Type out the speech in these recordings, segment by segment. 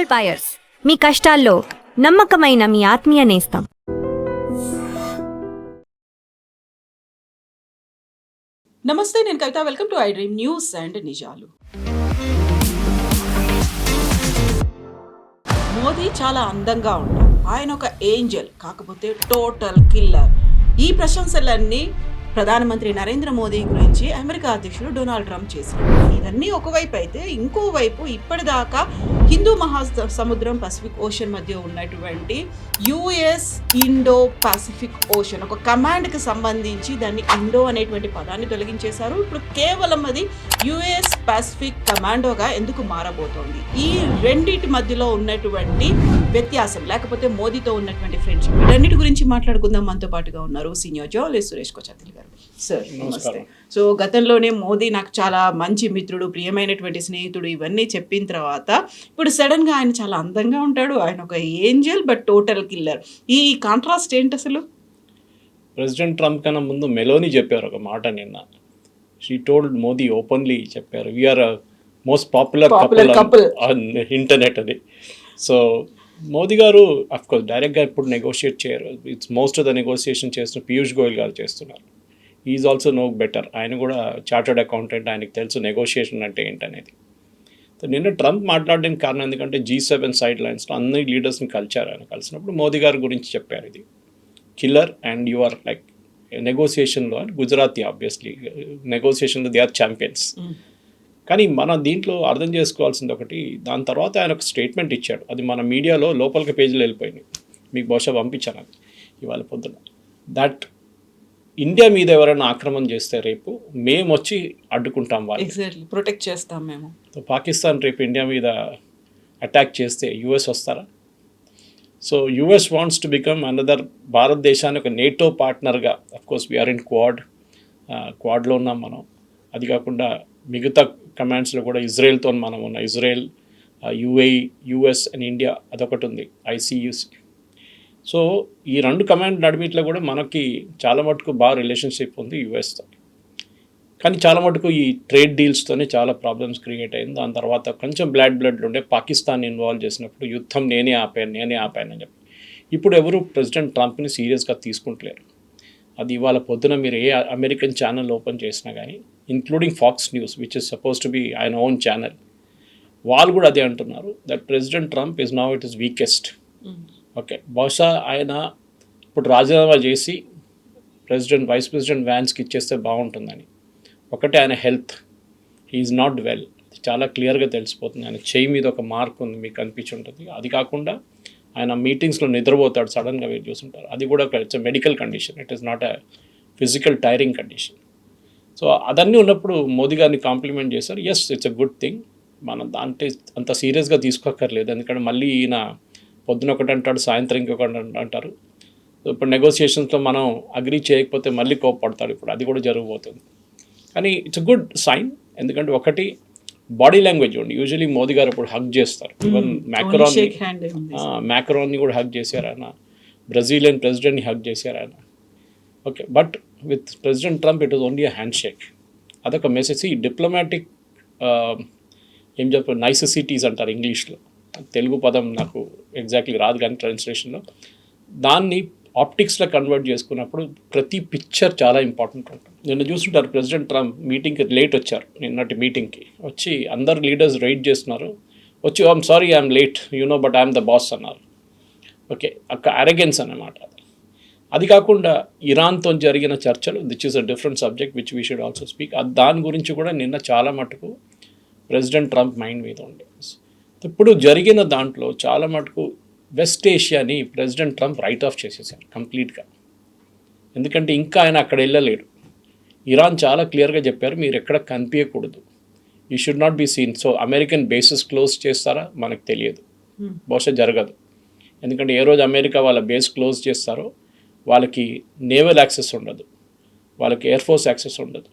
Gold buyers, మీ కష్టాల్లో నమ్మకమైన మీ ఆత్మీయ నేస్తం. నమస్తే, నేను Kavitha. Welcome to iDream news and నిజాలు. మోదీ చాలా అందంగా ఉంటాడు, ఆయన ఒక ఏంజల్, కాకపోతే టోటల్ కిల్లర్. ఈ ప్రశంసలన్నీ ప్రధానమంత్రి నరేంద్ర మోదీ గురించి అమెరికా అధ్యక్షుడు డొనాల్డ్ ట్రంప్ చేశారు. ఇవన్నీ ఒకవైపు అయితే, ఇంకోవైపు ఇప్పటిదాకా హిందూ మహాసముద్రం పసిఫిక్ ఓషన్ మధ్య ఉన్నటువంటి యుఎస్ ఇండో పసిఫిక్ ఓషన్ ఒక కమాండ్కి సంబంధించి దాన్ని ఇండో అనేటువంటి పదాన్ని తొలగించేశారు. ఇప్పుడు కేవలం అది యుఎస్ పసిఫిక్ కమాండోగా ఎందుకు మారబోతోంది? ఈ రెండింటి మధ్యలో ఉన్నటువంటి వ్యత్యాసం, లేకపోతే మోదీతో ఉన్నటువంటి ఫ్రెండ్షిప్, వీటన్నిటి గురించి మాట్లాడుకుందాం. మనతో పాటుగా ఉన్నారు సీనియర్ జర్నలిస్ట్ సురేష్ కోచత్తిల్ గారు. సార్ నమస్తే. సో గతంలోనే మోదీ నాకు చాలా మంచి మిత్రుడు, ప్రియమైనటువంటి స్నేహితుడు ఇవన్నీ చెప్పిన తర్వాత ఇప్పుడు సడన్ గా ఆయన చాలా అందంగా ఉంటాడు, ఆయన ఒక ఏంజల్ బట్ టోటల్ కిల్లర్. ఈ కాంట్రాస్ట్ ఏంటి అసలు? ప్రెసిడెంట్ ట్రంప్ కన్నా ముందు మెలోనీ చెప్పారు ఒక మాట నిన్న. షీ టోల్డ్ మోదీ ఓపెన్లీ చెప్పారు, we are most popular couple on internet అని. సో మోదీ గారు అఫ్కోర్స్ డైరెక్ట్గా ఇప్పుడు నెగోషియేట్ చేయరు. It's most of the negotiation చేస్తున్న పీయూష్ గోయల్ గారు చేస్తున్నారు. Is also no better. ఆయన కూడా చార్టర్డ్ అకౌంటెంట్, ఆయనకు తెలుసు నెగోషియేషన్ అంటే ఏంటనేది. సో నిన్న ట్రంప్ మాట్లాడడానికి కారణం ఎందుకంటే G7 సైడ్ లైన్స్లో అన్ని లీడర్స్ని కలిచారు. ఆయన కలిసినప్పుడు మోదీ గారి గురించి చెప్పారు, ఇది killer and you are like నెగోషియేషన్లో అని. గుజరాతీ ఆబ్వియస్లీ నెగోషియేషన్లో దే ఆర్ ఛాంపియన్స్. కానీ మన దీంట్లో అర్థం చేసుకోవాల్సింది ఒకటి, దాని తర్వాత ఆయన ఒక స్టేట్మెంట్ ఇచ్చాడు, అది మన మీడియాలో లోపలికి పేజీలో వెళ్ళిపోయింది, మీకు బహుశా పంపించాను అది ఇవాళ పొద్దున. దట్ ఇండియా మీద ఎవరైనా ఆక్రమణ చేస్తే రేపు మేము వచ్చి అడ్డుకుంటాం, వాళ్ళు ప్రొటెక్ట్ చేస్తాం మేము. పాకిస్తాన్ రేపు ఇండియా మీద అటాక్ చేస్తే యుఎస్ వస్తారా? So US wants to become another, భారతదేశాన్ని ఒక నేటో పార్ట్నర్గా, అఫ్కోర్స్ వీఆర్ ఇన్ క్వాడ్లో ఉన్నాం మనం. అది కాకుండా మిగతా కమాండ్స్లో కూడా ఇజ్రాయెల్తో మనం ఉన్న, Israel, UAE, US and India అదొకటి ఉంది, ICUC. సో ఈ రెండు కమాండ్ నడిమిట్లో కూడా మనకి చాలా మటుకు బాగా రిలేషన్షిప్ ఉంది యుఎస్తో. కానీ చాలా మటుకు ఈ ట్రేడ్ డీల్స్తోనే చాలా ప్రాబ్లమ్స్ క్రియేట్ అయింది. దాని తర్వాత కొంచెం బ్లడ్ ఉండే పాకిస్తాన్ ఇన్వాల్వ్ చేసినప్పుడు యుద్ధం నేనే ఆపాను అని చెప్పి ఇప్పుడు ఎవరు ప్రెసిడెంట్ ట్రంప్ని సీరియస్గా తీసుకుంటలేరు. అది ఇవాళ పొద్దున మీరు ఏ అమెరికన్ ఛానల్ ఓపెన్ చేసినా కానీ, including Fox News which is suppose to be ఆయన ఓన్ ఛానల్, వాళ్ళు కూడా అదే అంటున్నారు, that president Trump is now it is weakest. Okay, బహుశా ఆయన ఇప్పుడు రాజీనామా చేసి వైస్ ప్రెసిడెంట్ వ్యాన్స్కి ఇచ్చేస్తే బాగుంటుందని. ఒకటి ఆయన హెల్త్, హీఈస్ నాట్ వెల్, చాలా క్లియర్గా తెలిసిపోతుంది. ఆయన చెయ్యి మీద ఒక మార్క్ ఉంది, మీకు కనిపించి ఉంటుంది. అది కాకుండా ఆయన మీటింగ్స్లో నిద్రపోతాడు, సడన్గా మీరు చూసుంటారు. అది కూడా it's a medical condition, it is not a physical tiring condition. So అదన్నీ ఉన్నప్పుడు మోదీ గారిని కాంప్లిమెంట్ చేశారు. Yes, it's a good thing. మనం దాంట్లో అంత సీరియస్గా తీసుకోక్కర్లేదు, ఎందుకంటే మళ్ళీ ఈయన పొద్దున ఒకటి అంటాడు, సాయంత్రం ఇంకొకటి అంటారు. సో ఇప్పుడు నెగోషియేషన్స్లో మనం అగ్రీ చేయకపోతే మళ్ళీ కోప్పడతాడు. ఇప్పుడు అది కూడా జరగబోతుంది. కానీ ఇట్స్ ఎ గుడ్ సైన్, ఎందుకంటే ఒకటి బాడీ లాంగ్వేజ్ ఉంది. యూజువలీ మోదీ గారు ఇప్పుడు హగ్ చేస్తారు, ఈవెన్ మ్యాక్రాన్ని కూడా హగ్ చేశారు ఆయన, బ్రెజిలియన్ ప్రెసిడెంట్ని హగ్ చేశారు ఆయన. Okay, but with president Trump it was only a hand shake. అదొక మెసేజ్. ఈ డిప్లొమాటిక్ ఏం చెప్పారు, నైసెసిటీస్ అంటారు ఇంగ్లీష్లో, తెలుగు పదం నాకు ఎగ్జాక్ట్లీ రాదు కానీ ట్రాన్స్లేషన్లో, దాన్ని ఆప్టిక్స్లో కన్వర్ట్ చేసుకున్నప్పుడు ప్రతి పిక్చర్ చాలా ఇంపార్టెంట్ ఉంటుంది. నిన్న చూస్తుంటారు ప్రెసిడెంట్ ట్రంప్ మీటింగ్కి లేట్ వచ్చారు, నిన్నటి మీటింగ్కి వచ్చి అందరు లీడర్స్ వెయిట్ చేస్తున్నారు, వచ్చి I'm sorry I'm late, but I'm the boss అన్నారు. ఓకే, అక్క అరెగెన్స్ అన్నమాట. అది కాకుండా ఇరాన్తో జరిగిన చర్చలు, this is a different subject which we should also speak. దాని గురించి కూడా నిన్న చాలా మటుకు ప్రెసిడెంట్ ట్రంప్ మైండ్ మీద ఉండే. ఇప్పుడు జరిగిన దాంట్లో చాలా మటుకు వెస్ట్ ఏషియాని ప్రెసిడెంట్ ట్రంప్ రైట్ ఆఫ్ చేసేసారు కంప్లీట్గా, ఎందుకంటే ఇంకా ఆయన అక్కడ వెళ్ళలేడు. ఇరాన్ చాలా క్లియర్గా చెప్పారు, మీరు ఎక్కడ కనిపించకూడదు, you should not be seen. So American bases close చేస్తారా మనకు తెలియదు, బహుశా జరగదు. ఎందుకంటే ఏ రోజు అమెరికా వాళ్ళ బేస్ క్లోజ్ చేస్తారో వాళ్ళకి నేవల్ యాక్సెస్ ఉండదు, వాళ్ళకి ఎయిర్ ఫోర్స్ యాక్సెస్ ఉండదు,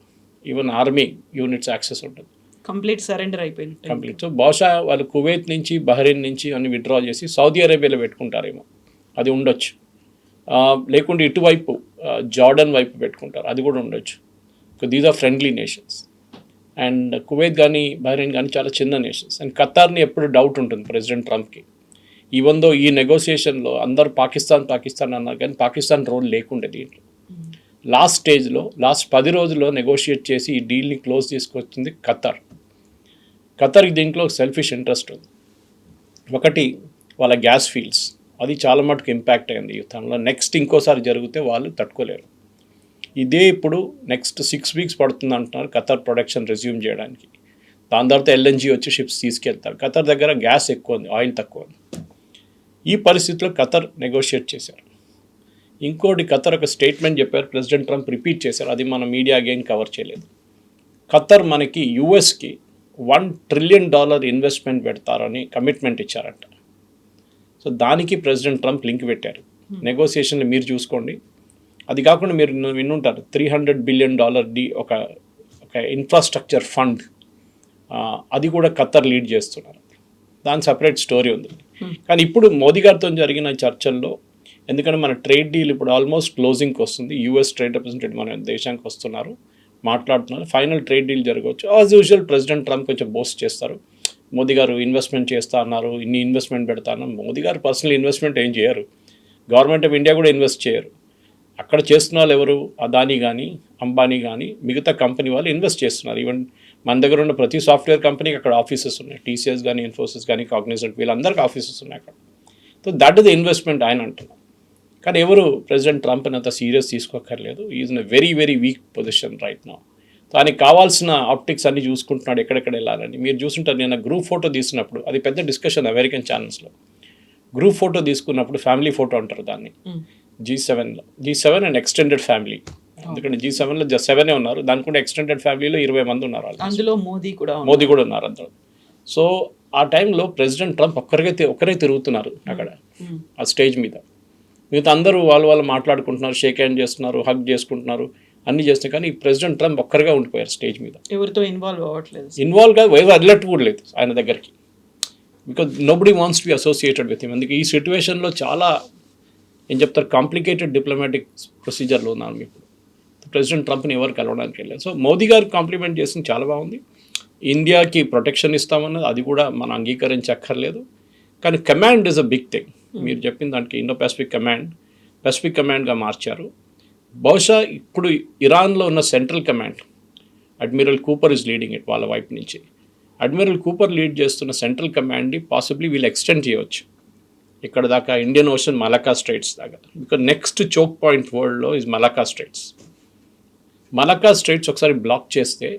ఈవెన్ ఆర్మీ యూనిట్స్ యాక్సెస్ ఉండదు, కంప్లీట్ సరెండర్ అయిపోయింది కంప్లీట్. సో బహుశా వాళ్ళు కువైత్ నుంచి, బహ్రెయిన్ నుంచి అన్ని విత్డ్రా చేసి సౌదీ అరేబియాలో పెట్టుకుంటారేమో, అది ఉండొచ్చు. లేకుంటే ఇటువైపు జార్డన్ వైపు పెట్టుకుంటారు, అది కూడా ఉండొచ్చు. These are friendly nations. And Kuwait కానీ బహ్రెయిన్ కానీ చాలా చిన్న నేషన్స్. అండ్ ఖతార్ని ఎప్పుడు డౌట్ ఉంటుంది ప్రెసిడెంట్ ట్రంప్కి. ఈవెన్ దో ఈ నెగోసియేషన్లో అందరూ పాకిస్తాన్ అన్నారు, కానీ పాకిస్తాన్ రోల్ లేకుండే దీంట్లో. లాస్ట్ స్టేజ్లో లాస్ట్ 10 రోజుల్లో నెగోషియేట్ చేసి ఈ డీల్ని క్లోజ్ చేసుకొచ్చింది ఖతార్కి దీంట్లో సెల్ఫిష్ ఇంట్రెస్ట్ ఉంది. ఒకటి వాళ్ళ గ్యాస్ ఫీల్డ్స్, అది చాలా మటుకు ఇంపాక్ట్ అయింది ఈ యుద్ధంలో. నెక్స్ట్ ఇంకోసారి జరిగితే వాళ్ళు తట్టుకోలేరు. ఇదే ఇప్పుడు నెక్స్ట్ 6 వీక్స్ పడుతుంది అంటున్నారు ఖతార్ ప్రొడక్షన్ రెజ్యూమ్ చేయడానికి. దాని తర్వాత ఎల్ఎన్జీ వచ్చి షిప్స్ తీసుకెళ్తారు. ఖతార్ దగ్గర గ్యాస్ ఎక్కువ ఉంది, ఆయిల్ తక్కువ ఉంది. ఈ పరిస్థితిలో ఖతార్ నెగోషియేట్ చేశారు. ఇంకోటి ఖతార్ ఒక స్టేట్మెంట్ చెప్పారు, ప్రెసిడెంట్ ట్రంప్ రిపీట్ చేశారు, అది మన మీడియా అగైన్ కవర్ చేయలేదు. ఖతార్ మనకి యూఎస్కి $1 ట్రిలియన్ ఇన్వెస్ట్మెంట్ పెడతారని కమిట్మెంట్ ఇచ్చారంట. సో దానికి ప్రెసిడెంట్ ట్రంప్ లింక్ పెట్టారు. నెగోసియేషన్లు మీరు చూసుకోండి. అది కాకుండా మీరు వినుంటారు $300 బిలియన్ ఒక ఇన్ఫ్రాస్ట్రక్చర్ ఫండ్, అది కూడా ఖతార్ లీడ్ చేస్తున్నారు. దాని సపరేట్ స్టోరీ ఉంది. కానీ ఇప్పుడు మోదీ గారితో జరిగిన చర్చల్లో, ఎందుకంటే మన ట్రేడ్ డీల్ ఇప్పుడు ఆల్మోస్ట్ క్లోజింగ్కి వస్తుంది, యూఎస్ ట్రేడ్ రిప్రజెంటేటివ్ మన దేశానికి వస్తున్నారు, మాట్లాడుతున్నారు, ఫైనల్ ట్రేడ్ డీల్ జరగవచ్చు. యాజ్ యూజువల్ ప్రెసిడెంట్ ట్రంప్ కొంచెం బోస్ట్ చేస్తారు, మోదీ గారు ఇన్వెస్ట్మెంట్ చేస్తా అన్నారు, ఇన్ని ఇన్వెస్ట్మెంట్ పెడతా అన్నారు. మోదీ గారు పర్సనల్ ఇన్వెస్ట్మెంట్ ఏం చేయరు, గవర్నమెంట్ ఆఫ్ ఇండియా కూడా ఇన్వెస్ట్ చేయరు. అక్కడ చేస్తున్న వాళ్ళు ఎవరు, అదానీ కానీ అంబానీ కానీ మిగతా కంపెనీ వాళ్ళు ఇన్వెస్ట్ చేస్తున్నారు. ఈవెన్ మన దగ్గర ఉన్న ప్రతి సాఫ్ట్వేర్ కంపెనీకి అక్కడ ఆఫీసెస్ ఉన్నాయి, టీసీఎస్ కానీ ఇన్ఫోసిస్ కానీ కాగ్నిజెంట్, వీళ్ళందరికీ ఆఫీసెస్ ఉన్నాయి అక్కడ. So that is the investment ఆయన అంటున్నారు. కానీ ఎవరు ప్రెసిడెంట్ ట్రంప్ అంత సీరియస్ తీసుకోక్కర్లేదు. Is in a very very weak position right now. So ఆయనకి కావాల్సిన ఆప్టిక్స్ అన్ని చూసుకుంటున్నాడు, ఎక్కడెక్కడ వెళ్ళాలని. మీరు చూసుంటారు, నేను గ్రూప్ ఫోటో తీసినప్పుడు అది పెద్ద డిస్కషన్ అమెరికన్ ఛానల్స్లో. గ్రూప్ ఫోటో తీసుకున్నప్పుడు ఫ్యామిలీ ఫోటో అంటారు దాన్ని, G7 అండ్ ఎక్స్టెండెడ్ ఫ్యామిలీ. ఎందుకంటే G7లో 7 ఉన్నారు, దాని కూడా ఎక్స్టెండెడ్ ఫ్యామిలీలో 20 మంది ఉన్నారు, అందులో మోదీ కూడా ఉన్నారు అందులో. సో ఆ టైంలో ప్రెసిడెంట్ ట్రంప్ ఒక్కరే తిరుగుతున్నారు అక్కడ ఆ స్టేజ్ మీద. మిగతా అందరూ వాళ్ళు మాట్లాడుకుంటున్నారు, షేక్ హ్యాండ్ చేస్తున్నారు, హగ్ చేసుకుంటున్నారు, అన్నీ చేస్తున్నారు. కానీ ప్రెసిడెంట్ ట్రంప్ ఒక్కరిగా ఉండిపోయారు స్టేజ్ మీద. ఎవరితో ఇన్వాల్వ్ కాదు, ఎవరు అలర్ట్ కూడా లేదు ఆయన దగ్గరికి. Because nobody wants to be associated with him. అందుకే ఈ సిచ్యువేషన్లో చాలా ఏం చెప్తారు, కాంప్లికేటెడ్ డిప్లొమాటిక్ ప్రొసీజర్లో ఉన్నాను ఇప్పుడు. ప్రెసిడెంట్ ట్రంప్ని ఎవరు కలవడానికి వెళ్ళారు. సో మోదీ గారు కాంప్లిమెంట్ చేసింది చాలా బాగుంది. ఇండియాకి ప్రొటెక్షన్ ఇస్తామన్నది అది కూడా మనం అంగీకరించక్కర్లేదు. కానీ command is a big thing. మీరు చెప్పిన దానికి ఇండో పెసిఫిక్ కమాండ్గా మార్చారు. బహుశా ఇప్పుడు ఇరాన్లో ఉన్న central command, admiral Cooper is leading it వాళ్ళ వైపు నుంచి. అడ్మిరల్ కూపర్ లీడ్ చేస్తున్న సెంట్రల్ కమాండ్ని పాసిబ్లీ వీళ్ళు ఎక్స్టెండ్ చేయవచ్చు ఇక్కడ దాకా, ఇండియన్ ఓషన్ మలక్కా స్ట్రైట్స్ దాకా. బికాజ్ నెక్స్ట్ చోక్ పాయింట్ వరల్డ్లో ఇస్ మలక్కా స్ట్రైట్స్ ఒకసారి బ్లాక్ చేస్తే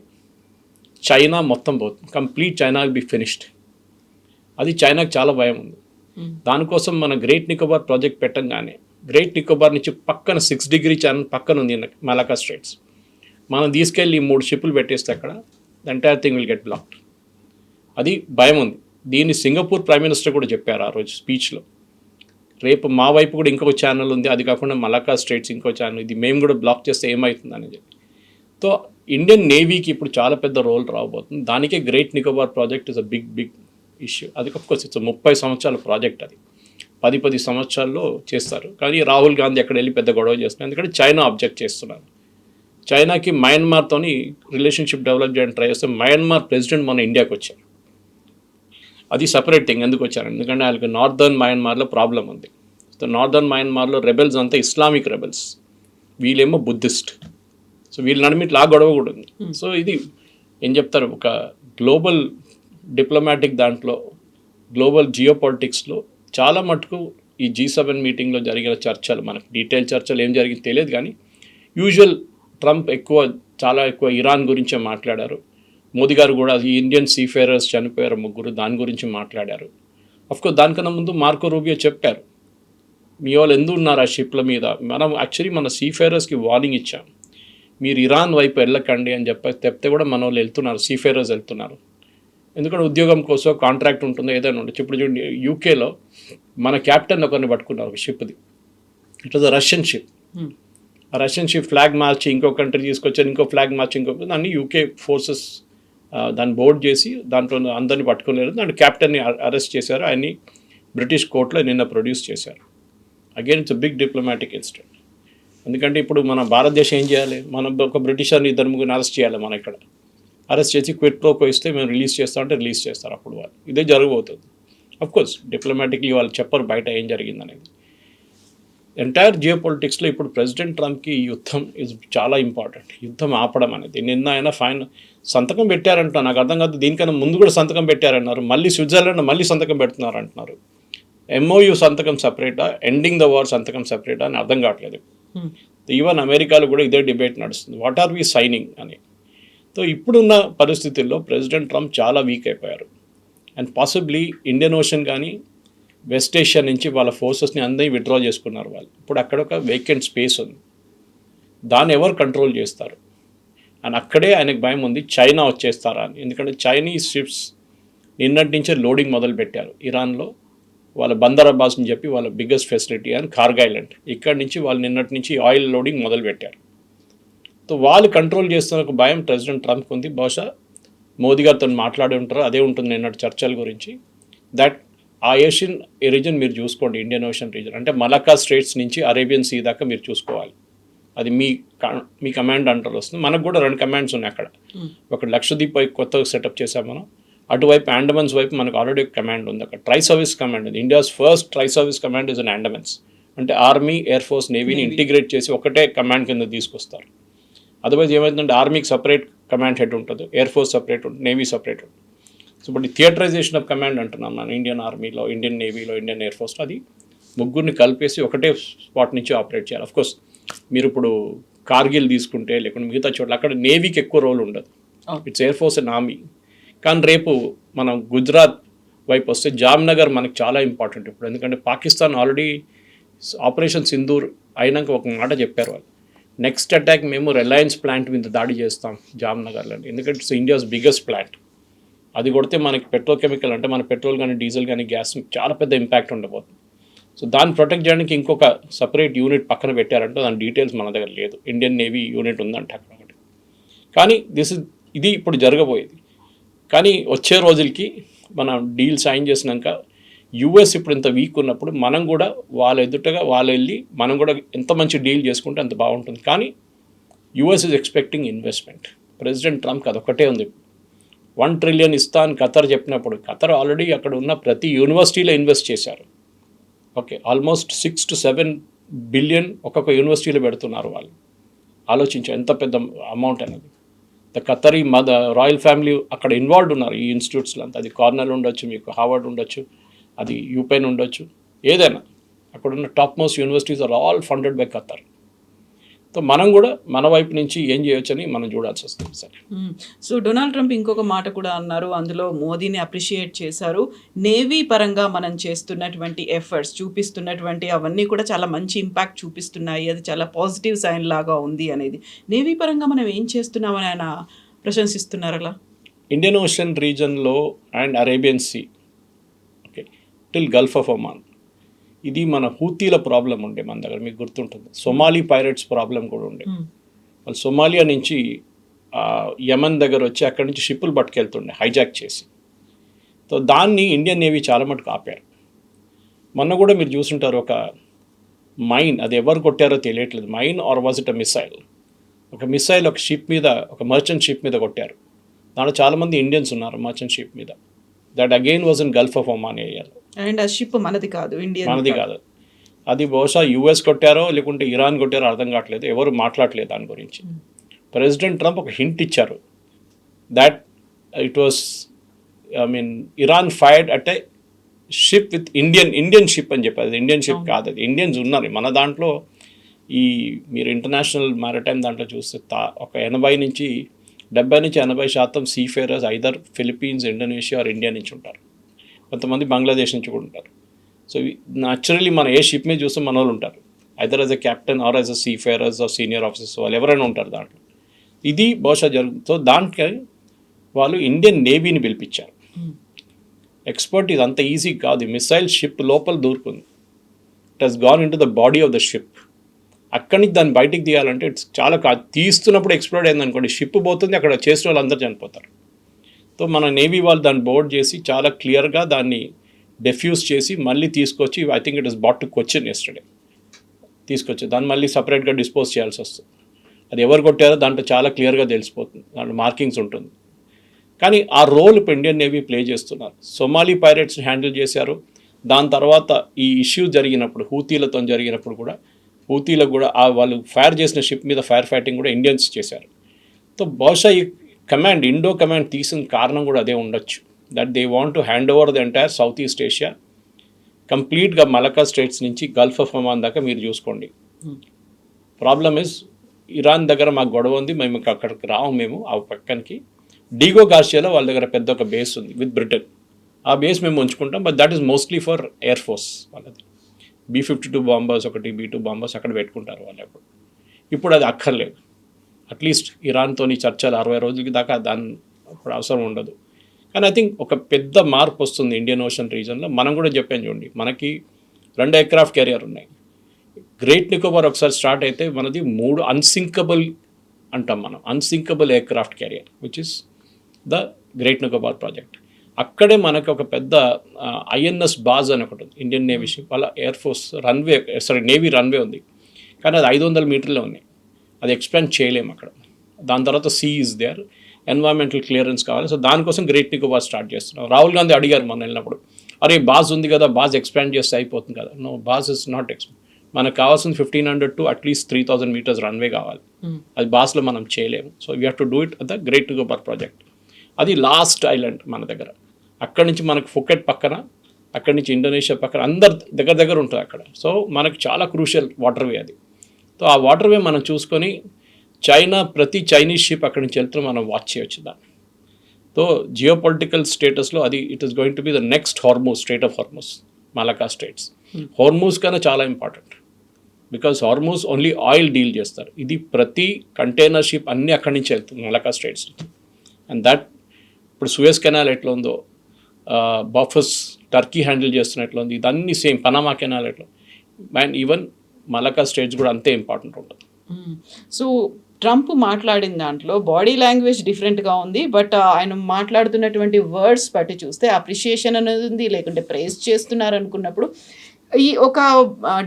చైనా మొత్తం పోతుంది, complete China will be finished. అది చైనాకి చాలా భయం ఉంది. దానికోసం మన గ్రేట్ నికోబార్ ప్రాజెక్ట్ పెట్టంగానే, గ్రేట్ నికోబార్ నుంచి పక్కన 6 డిగ్రీ ఛానల్ పక్కన ఉంది మలక్కా స్ట్రైట్స్, మనం తీసుకెళ్ళి 3 షిప్పులు పెట్టేస్తే అక్కడ the entire thing will get blocked. అది భయం ఉంది. దీన్ని సింగపూర్ ప్రైమ్ మినిస్టర్ కూడా చెప్పారు ఆ రోజు స్పీచ్లో. రేపు మా వైపు కూడా ఇంకొక ఛానల్ ఉంది, అది కాకుండా మలక్కా స్ట్రైట్స్ ఇంకో ఛానల్, ఇది మేము కూడా బ్లాక్ చేస్తే ఏమవుతుందని చెప్పి. సో ఇండియన్ నేవీకి ఇప్పుడు చాలా పెద్ద రోల్ రాబోతుంది. దానికే great Nicobar project is a big issue. అది అఫ్కోర్స్ ఇట్స్ 30 సంవత్సరాల ప్రాజెక్ట్, అది 10 సంవత్సరాల్లో చేస్తారు. కానీ రాహుల్ గాంధీ అక్కడ వెళ్ళి పెద్ద గొడవ చేస్తున్నారు, ఎందుకంటే చైనా అబ్జెక్ట్ చేస్తున్నారు. చైనాకి మయన్మార్తోని రిలేషన్షిప్ డెవలప్ చేయడానికి ట్రై చేస్తే మయన్మార్ ప్రెసిడెంట్ మన ఇండియాకి వచ్చారు. అది సపరేట్ థింగ్. ఎందుకు వచ్చారు, ఎందుకంటే వాళ్ళకి నార్దర్న్ మయన్మార్లో ప్రాబ్లం ఉంది. సో నార్దర్న్ మయన్మార్లో రెబెల్స్ అంతా ఇస్లామిక్ రెబెల్స్, వీళ్ళేమో బుద్ధిస్ట్. సో వీళ్ళ నడిమిట్లా గొడవ కూడా ఉంది. సో ఇది ఏం చెప్తారు, ఒక గ్లోబల్ డిప్లొమాటిక్ దాంట్లో, గ్లోబల్ జియోపాలిటిక్స్లో చాలా మటుకు ఈ G7 మీటింగ్లో జరిగిన చర్చలు, మనకు డీటెయిల్ చర్చలు ఏం జరిగింది తెలియదు, కానీ యూజువల్ ట్రంప్ చాలా ఎక్కువ ఇరాన్ గురించే మాట్లాడారు. మోదీ గారు కూడా ఈ ఇండియన్ సీఫేరర్స్ చనిపోయారు 3, దాని గురించి మాట్లాడారు. అఫ్కోర్స్ దానికన్నా ముందు మార్కో రూబియో చెప్పారు, మీ వాళ్ళు ఎందుకు ఉన్నారు ఆ షిప్ల మీద, మనం యాక్చువల్లీ మన సీఫేరర్స్కి వార్నింగ్ ఇచ్చాం, మీరు ఇరాన్ వైపు వెళ్ళకండి అని చెప్తే కూడా మన వాళ్ళు వెళ్తున్నారు, సీఫేరర్స్ వెళ్తున్నారు. ఎందుకంటే ఉద్యోగం కోసం కాంట్రాక్ట్ ఉంటుందో ఏదైనా ఉండొచ్చు. ఇప్పుడు చూడండి, యూకేలో మన క్యాప్టెన్ ఒకరిని పట్టుకున్నారు ఒక షిప్ది. It was a Russian ship. ఆ రష్యన్ షిప్ ఫ్లాగ్ మార్చి ఇంకో కంట్రీ తీసుకొచ్చారు, ఇంకో ఫ్లాగ్ మార్చి ఇంకొక, దాన్ని యూకే ఫోర్సెస్ దాన్ని బోర్డ్ చేసి దాంట్లో అందరినీ పట్టుకోలేరు. దాన్ని క్యాప్టెన్ని అరెస్ట్ చేశారు. ఆయన్ని బ్రిటిష్ కోర్టులో నిన్న ప్రొడ్యూస్ చేశారు. Again it's big diplomatic incident. ఎందుకంటే ఇప్పుడు మన భారతదేశం ఏం చేయాలి, మనం ఒక బ్రిటిషర్ని 2-3 అరెస్ట్ చేయాలి మన ఇక్కడ. అరెస్ట్ చేసి క్విట్ ప్రోకో ఇస్తే మేము రిలీజ్ చేస్తామంటే రిలీజ్ చేస్తారు అప్పుడు వాళ్ళు. ఇదే జరగబోతుంది. అఫ్కోర్స్ డిప్లొమాటిక్లీ వాళ్ళు చెప్పరు బయట ఏం జరిగిందనేది. ఎంటైర్ జియోపాలిటిక్స్లో ఇప్పుడు ప్రెసిడెంట్ ట్రంప్కి ఈ యుద్ధం ఇస్ చాలా ఇంపార్టెంట్. యుద్ధం ఆపడం అనేది. నిన్న ఆయన సంతకం పెట్టారంట, నాకు అర్థం కాదు. దీనికన్నా ముందు కూడా సంతకం పెట్టారన్నారు, మళ్ళీ స్విట్జర్లాండ్ మళ్ళీ సంతకం పెడుతున్నారు అంటున్నారు. ఎంఓయూ సంతకం సపరేటా, ఎండింగ్ ద వార్ సంతకం సపరేటా అని అర్థం కావట్లేదు. ఈవెన్ అమెరికాలో కూడా ఇదే డిబేట్ నడుస్తుంది, వాట్ ఆర్ వి సైనింగ్ అని. సో ఇప్పుడున్న పరిస్థితుల్లో ప్రెసిడెంట్ ట్రంప్ చాలా వీక్ అయిపోయారు. అండ్ పాసిబ్లీ ఇండియన్ ఓషన్ కానీ వెస్ట్ ఏషియా నుంచి వాళ్ళ ఫోర్సెస్ని అందరినీ విత్డ్రా చేసుకున్నారు వాళ్ళు. ఇప్పుడు అక్కడ ఒక వేకెంట్ స్పేస్ ఉంది, దాన్ని ఎవరు కంట్రోల్ చేస్తారు అని అక్కడే ఆయనకు భయం ఉంది, చైనా వచ్చేస్తారా అని. ఎందుకంటే చైనీస్ షిప్స్ నిన్నటి నుంచే లోడింగ్ మొదలు పెట్టారు ఇరాన్లో. వాళ్ళ బందర్ అబ్బాస్ అని చెప్పి వాళ్ళ బిగ్గెస్ట్ ఫెసిలిటీ అని కార్గ్ ఐలాండ్, ఇక్కడి నుంచి వాళ్ళు నిన్నటి నుంచి ఆయిల్ లోడింగ్ మొదలు పెట్టారు. సో వాళ్ళు కంట్రోల్ చేస్తున్న ఒక భయం ప్రెసిడెంట్ ట్రంప్కి ఉంది. బహుశా మోదీ గారితో మాట్లాడి ఉంటారు, అదే ఉంటుంది నిన్నటి చర్చల గురించి. దట్ ఆ ఏషియన్ రీజన్ మీరు చూసుకోండి, ఇండియన్ ఓషన్ రీజన్ అంటే మలక్కా స్ట్రేట్స్ నుంచి అరేబియన్ సీ దాకా మీరు చూసుకోవాలి. అది మీ కమాండ్ అంటారు వస్తుంది. మనకు కూడా 2 కమాండ్స్ ఉన్నాయి అక్కడ. ఒకటి లక్షద్వీప్ వైపు కొత్తగా సెటప్ చేసాం మనం, అటువైపు అండమాన్స్ వైపు మనకు ఆల్రెడీ కమాండ్ ఉంది. అక్కడ ట్రై సర్వీస్ కమాండ్ ఉంది. India's first tri service command is in Andamans. అంటే ఆర్మీ, ఎయిర్ ఫోర్స్, నేవీని ఇంటిగ్రేట్ చేసి ఒకటే కమాండ్ కింద తీసుకొస్తారు. అదర్వైజ్ ఏమైందంటే ఆర్మీకి సపరేట్ కమాండ్ హెడ్ ఉంటుంది, ఎయిర్ ఫోర్స్ సపరేట్ ఉంటుంది, నేవీ సపరేట్ ఉంటుంది. సో ఇప్పుడు థియేటరైజేషన్ ఆఫ్ కమాండ్ అంటున్నాం మనం ఇండియన్ ఆర్మీలో, ఇండియన్ నేవీలో, ఇండియన్ ఎయిర్ ఫోర్స్లో. అది ముగ్గురిని కలిపేసి ఒకటే స్పాట్ నుంచి ఆపరేట్ చేయాలి. అఫ్కోర్స్ మీరు ఇప్పుడు కార్గిల్ తీసుకుంటే లేకుంటే మిగతా చోట్ల అక్కడ నేవీకి ఎక్కువ రోల్ ఉండదు, it's air force and army. కానీ రేపు మనం గుజరాత్ వైపు వస్తే జామ్నగర్ మనకు చాలా ఇంపార్టెంట్ ఇప్పుడు. ఎందుకంటే పాకిస్తాన్ ఆల్రెడీ ఆపరేషన్ సింధూర్ అయినాక ఒక మాట చెప్పారు వాళ్ళు, నెక్స్ట్ అటాక్ మేము రిలయన్స్ ప్లాంట్ మీద దాడి చేస్తాం జామ్నగర్లో. ఎందుకంటే ఇట్స్ ఇండియాస్ బిగ్గెస్ట్ ప్లాంట్. అది కొడితే మనకి పెట్రోకెమికల్ అంటే మన పెట్రోల్ కానీ డీజిల్ కానీ గ్యాస్ చాలా పెద్ద ఇంపాక్ట్ ఉండబోతుంది. సో దాన్ని ప్రొటెక్ట్ చేయడానికి ఇంకొక సపరేట్ యూనిట్ పక్కన పెట్టారంటే దాని డీటెయిల్స్ మన దగ్గర లేదు. ఇండియన్ నేవీ యూనిట్ ఉందంటే అక్కడ ఒకటి. కానీ ఇది ఇప్పుడు జరగబోయేది. కానీ వచ్చే రోజులకి మనం డీల్ సైన్ చేసినాక యూఎస్ ఇప్పుడు ఇంత వీక్ ఉన్నప్పుడు మనం కూడా వాళ్ళ ఎదుటగా వాళ్ళు వెళ్ళి మనం కూడా ఎంత మంచి డీల్ చేసుకుంటే అంత బాగుంటుంది. కానీ US is expecting investment. President ట్రంప్కి అదొక్కటే ఉంది. 1 ట్రిలియన్ ఇస్తా అని ఖతర్ చెప్పినప్పుడు, ఖతర్ ఆల్రెడీ అక్కడ ఉన్న ప్రతి యూనివర్సిటీలో ఇన్వెస్ట్ చేశారు. ఓకే, ఆల్మోస్ట్ 6 to 7 బిలియన్ ఒక్కొక్క యూనివర్సిటీలో పెడుతున్నారు వాళ్ళు. ఆలోచించారు ఎంత పెద్ద అమౌంట్ అనేది. ద ఖతరీ రాయల్ ఫ్యామిలీ అక్కడ ఇన్వాల్వ్డ్ ఉన్నారు ఈ ఇన్స్టిట్యూట్స్లో అంతా. అది కార్నెల్ ఉండొచ్చు, మీకు హార్వర్డ్ ఉండొచ్చు, అది యూపెన్ ఉండొచ్చు, ఏదైనా అక్కడున్న top most universities are all funded by Qatar. So మనం కూడా మన వైపు నుంచి ఏం చేయొచ్చని మనం చూడాల్సి వస్తుంది. సరే, సో డొనాల్డ్ ట్రంప్ ఇంకొక మాట కూడా అన్నారు, అందులో మోదీని అప్రిషియేట్ చేశారు. నేవీ పరంగా మనం చేస్తున్నటువంటి ఎఫర్ట్స్ చూపిస్తున్నటువంటి అవన్నీ కూడా చాలా మంచి ఇంపాక్ట్ చూపిస్తున్నాయి, అది చాలా పాజిటివ్ సైన్ లాగా ఉంది అనేది. నేవీ పరంగా మనం ఏం చేస్తున్నామని ఆయన ప్రశంసిస్తున్నారు. అలా ఇండియన్ ఓషన్ రీజన్లో and Arabian Sea, okay, till Gulf of Oman, ఇది మన హూతీల ప్రాబ్లం ఉండే మన దగ్గర, మీకు గుర్తుంటుంది. సొమాలీ పైరేట్స్ ప్రాబ్లం కూడా ఉండే. వాళ్ళు సొమాలియా నుంచి యమన్ దగ్గర వచ్చి అక్కడి నుంచి షిప్పులు పట్టుకెళ్తుండే హైజాక్ చేసి. సో దాన్ని ఇండియన్ నేవీ చాలా మటుకు ఆపారు. మొన్న కూడా మీరు చూసుంటారు ఒక మైన్, అది ఎవరు కొట్టారో తెలియట్లేదు, mine or was it a missile. ఒక మిసైల్ ఒక షిప్ మీద, ఒక మర్చెంట్ షిప్ మీద కొట్టారు. దాంట్లో చాలామంది ఇండియన్స్ ఉన్నారు మర్చెంట్ షిప్ మీద. That again was in Gulf of Oman ఏరియాలో. అండ్ ఆ షిప్ మనది కాదు, మనది కాదు. అది బహుశా యుఎస్ కొట్టారో లేకుంటే ఇరాన్ కొట్టారో అర్థం కావట్లేదు, ఎవరు మాట్లాడలేదు దాని గురించి. ప్రెసిడెంట్ ట్రంప్ ఒక హింట్ ఇచ్చారు, that it was Iran fired at a ship with Indian ship అని చెప్పారు. అది ఇండియన్ షిప్ కాదు, అది ఇండియన్స్ ఉన్నారు మన దాంట్లో. మీరు ఇంటర్నేషనల్ మ్యారిటైమ్ దాంట్లో చూస్తే ఒక 80 నుంచి 80% seafarers either Philippines, Indonesia or India నుంచి ఉంటారు. కొంతమంది బంగ్లాదేశ్ నుంచి కూడా ఉంటారు. సో న్యాచురల్లీ మన ఏ షిప్ మీద చూస్తే మన వాళ్ళు ఉంటారు, either as a captain or as a seafarers or senior officers, వాళ్ళు ఎవరైనా ఉంటారు దాంట్లో. ఇది బహుశా జరుగుతుంది. సో దానికి వాళ్ళు ఇండియన్ నేవీని పిలిపించారు. ఎక్స్పర్ట్, ఇది అంత ఈజీ కాదు. మిసైల్ షిప్ లోపల దూరుకుంది, it has gone into the body of the ship. అక్కడి నుంచి దాన్ని బయటికి తీయాలంటే ఇట్స్ చాలా తీస్తున్నప్పుడు ఎక్స్ప్లోడ్ అయింది అనుకోండి, షిప్ పోతుంది, అక్కడ చేసిన వాళ్ళు అందరూ చనిపోతారు. సో మన నేవీ వాళ్ళు దాన్ని బోర్డ్ చేసి చాలా క్లియర్గా దాన్ని డెఫ్యూజ్ చేసి మళ్ళీ తీసుకొచ్చి, I think it is brought to Cochin yesterday, తీసుకొచ్చి దాన్ని మళ్ళీ సపరేట్గా డిస్పోజ్ చేయాల్సి వస్తుంది. అది ఎవరు కొట్టారో దాంట్లో చాలా క్లియర్గా తెలిసిపోతుంది, దాంట్లో మార్కింగ్స్ ఉంటుంది. కానీ ఆ రోల్ ఇప్పుడు ఇండియన్ నేవీ ప్లే చేస్తున్నారు. సొమాలీ పైరేట్స్ని హ్యాండిల్ చేశారు. దాని తర్వాత ఈ ఇష్యూ జరిగినప్పుడు హూతీలతో జరిగినప్పుడు కూడా హూతీలకు కూడా వాళ్ళు ఫైర్ చేసిన షిప్ మీద ఫైర్ ఫైటింగ్ కూడా ఇండియన్స్ చేశారు. సో బహుశా ఈ కమాండ్ ఇండో కమాండ్ తీసిన కారణం కూడా అదే ఉండొచ్చు. That they want to hand over the entire south east Asia కంప్లీట్గా మలకా స్ట్రైట్స్ నుంచి గల్ఫ్ ఆఫ్ ఒమాన్ దాకా మీరు చూసుకోండి. ప్రాబ్లమ్ ఇస్ ఇరాన్ దగ్గర మాకు గొడవ ఉంది, మేము అక్కడికి రాము, మేము ఆ పక్కనికి డీగో గార్షియాలో వాళ్ళ దగ్గర పెద్ద ఒక బేస్ ఉంది విత్ బ్రిటన్. ఆ బేస్ మేము ఉంచుకుంటాం, but that is mostly for air force. వాళ్ళది B-52 బాంబర్స్ ఒకటి B-2 బాంబర్స్ అక్కడ పెట్టుకుంటారు వాళ్ళు. ఇప్పుడు అది అక్కర్లేదు. అట్లీస్ట్ ఇరాన్తోని చర్చలు 60 రోజులకి దాకా దాని ఇప్పుడు అవసరం ఉండదు. కానీ ఐ థింక్ ఒక పెద్ద మార్పు వస్తుంది ఇండియన్ ఓషన్ రీజన్లో. మనం కూడా చెప్పాను చూడండి, మనకి 2 ఎయిర్క్రాఫ్ట్ క్యారియర్ ఉన్నాయి. గ్రేట్ నికోబార్ ఒకసారి స్టార్ట్ అయితే మనది 3 అన్సింకబుల్ అంటాం మనం, unsinkable aircraft carrier which is the great Nicobar project. అక్కడే మనకు ఒక పెద్ద INS బాజ్ అని ఒకటి ఉంది, ఇండియన్ నేవీ షిప్. వాళ్ళ air force runway navy runway ఉంది, కానీ అది 500 మీటర్లే ఉన్నాయి. అది ఎక్స్పాండ్ చేయలేము అక్కడ. దాని తర్వాత sea is there, environmental clearance కావాలి. సో దానికోసం గ్రేట్ నికోబార్ స్టార్ట్ చేస్తున్నాం. రాహుల్ గాంధీ అడిగారు మనం వెళ్ళినప్పుడు, అరే బాజ్ ఉంది కదా, బాజ్ ఎక్స్పాండ్ చేస్తే అయిపోతుంది కదా. No, base is not expand. మనకు కావాల్సింది 1500 to అట్లీస్ట్ 3000 మీటర్స్ రన్వే కావాలి. అది బాస్లో మనం చేయలేము. So we have to do it at the great Nicobar project. అది లాస్ట్ ఐలాండ్ మన దగ్గర. అక్కడి నుంచి మనకు ఫుకెట్ పక్కన, అక్కడి నుంచి ఇండోనేషియా పక్కన, అందరు దగ్గర దగ్గర ఉంటుంది అక్కడ. సో మనకు చాలా క్రూషియల్ వాటర్వే అది. సో ఆ వాటర్వే మనం చూసుకొని ప్రతి చైనీస్ షిప్ అక్కడి నుంచి వెళ్తే మనం వాచ్ చేయొచ్చు దాన్ని. సో జియోపొలిటికల్ స్టేటస్లో అది it is going to be the next Hormuz, strait of Hormuz, Malacca Straits. Hormuz కన్నా చాలా important, because Hormuz only oil deal చేస్తారు. ఇది ప్రతి కంటైనర్ షిప్ అన్నీ అక్కడి నుంచి వెళ్తుంది మలకా స్ట్రేట్స్ నుంచి. అండ్ దట్ ఇప్పుడు సూయజ్ కెనాల్ ఎట్లా ఉందో, బాఫస్ టర్కీ హ్యాండిల్ చేస్తున్న ఎట్లా ఉంది, ఇదన్నీ సేమ్. పనామా కెనాల్ ఎట్లా, అండ్ ఈవెన్ మలకా స్ట్రేట్స్ కూడా అంతే ఇంపార్టెంట్ ఉంటుంది. సో ట్రంప్ మాట్లాడిన దాంట్లో బాడీ లాంగ్వేజ్ డిఫరెంట్గా ఉంది, బట్ ఆయన మాట్లాడుతున్నటువంటి వర్డ్స్ బట్టి చూస్తే అప్రిషియేషన్ అనేది ఉంది, లేకుంటే ప్రైజ్ చేస్తున్నారు అనుకున్నప్పుడు ఈ ఒక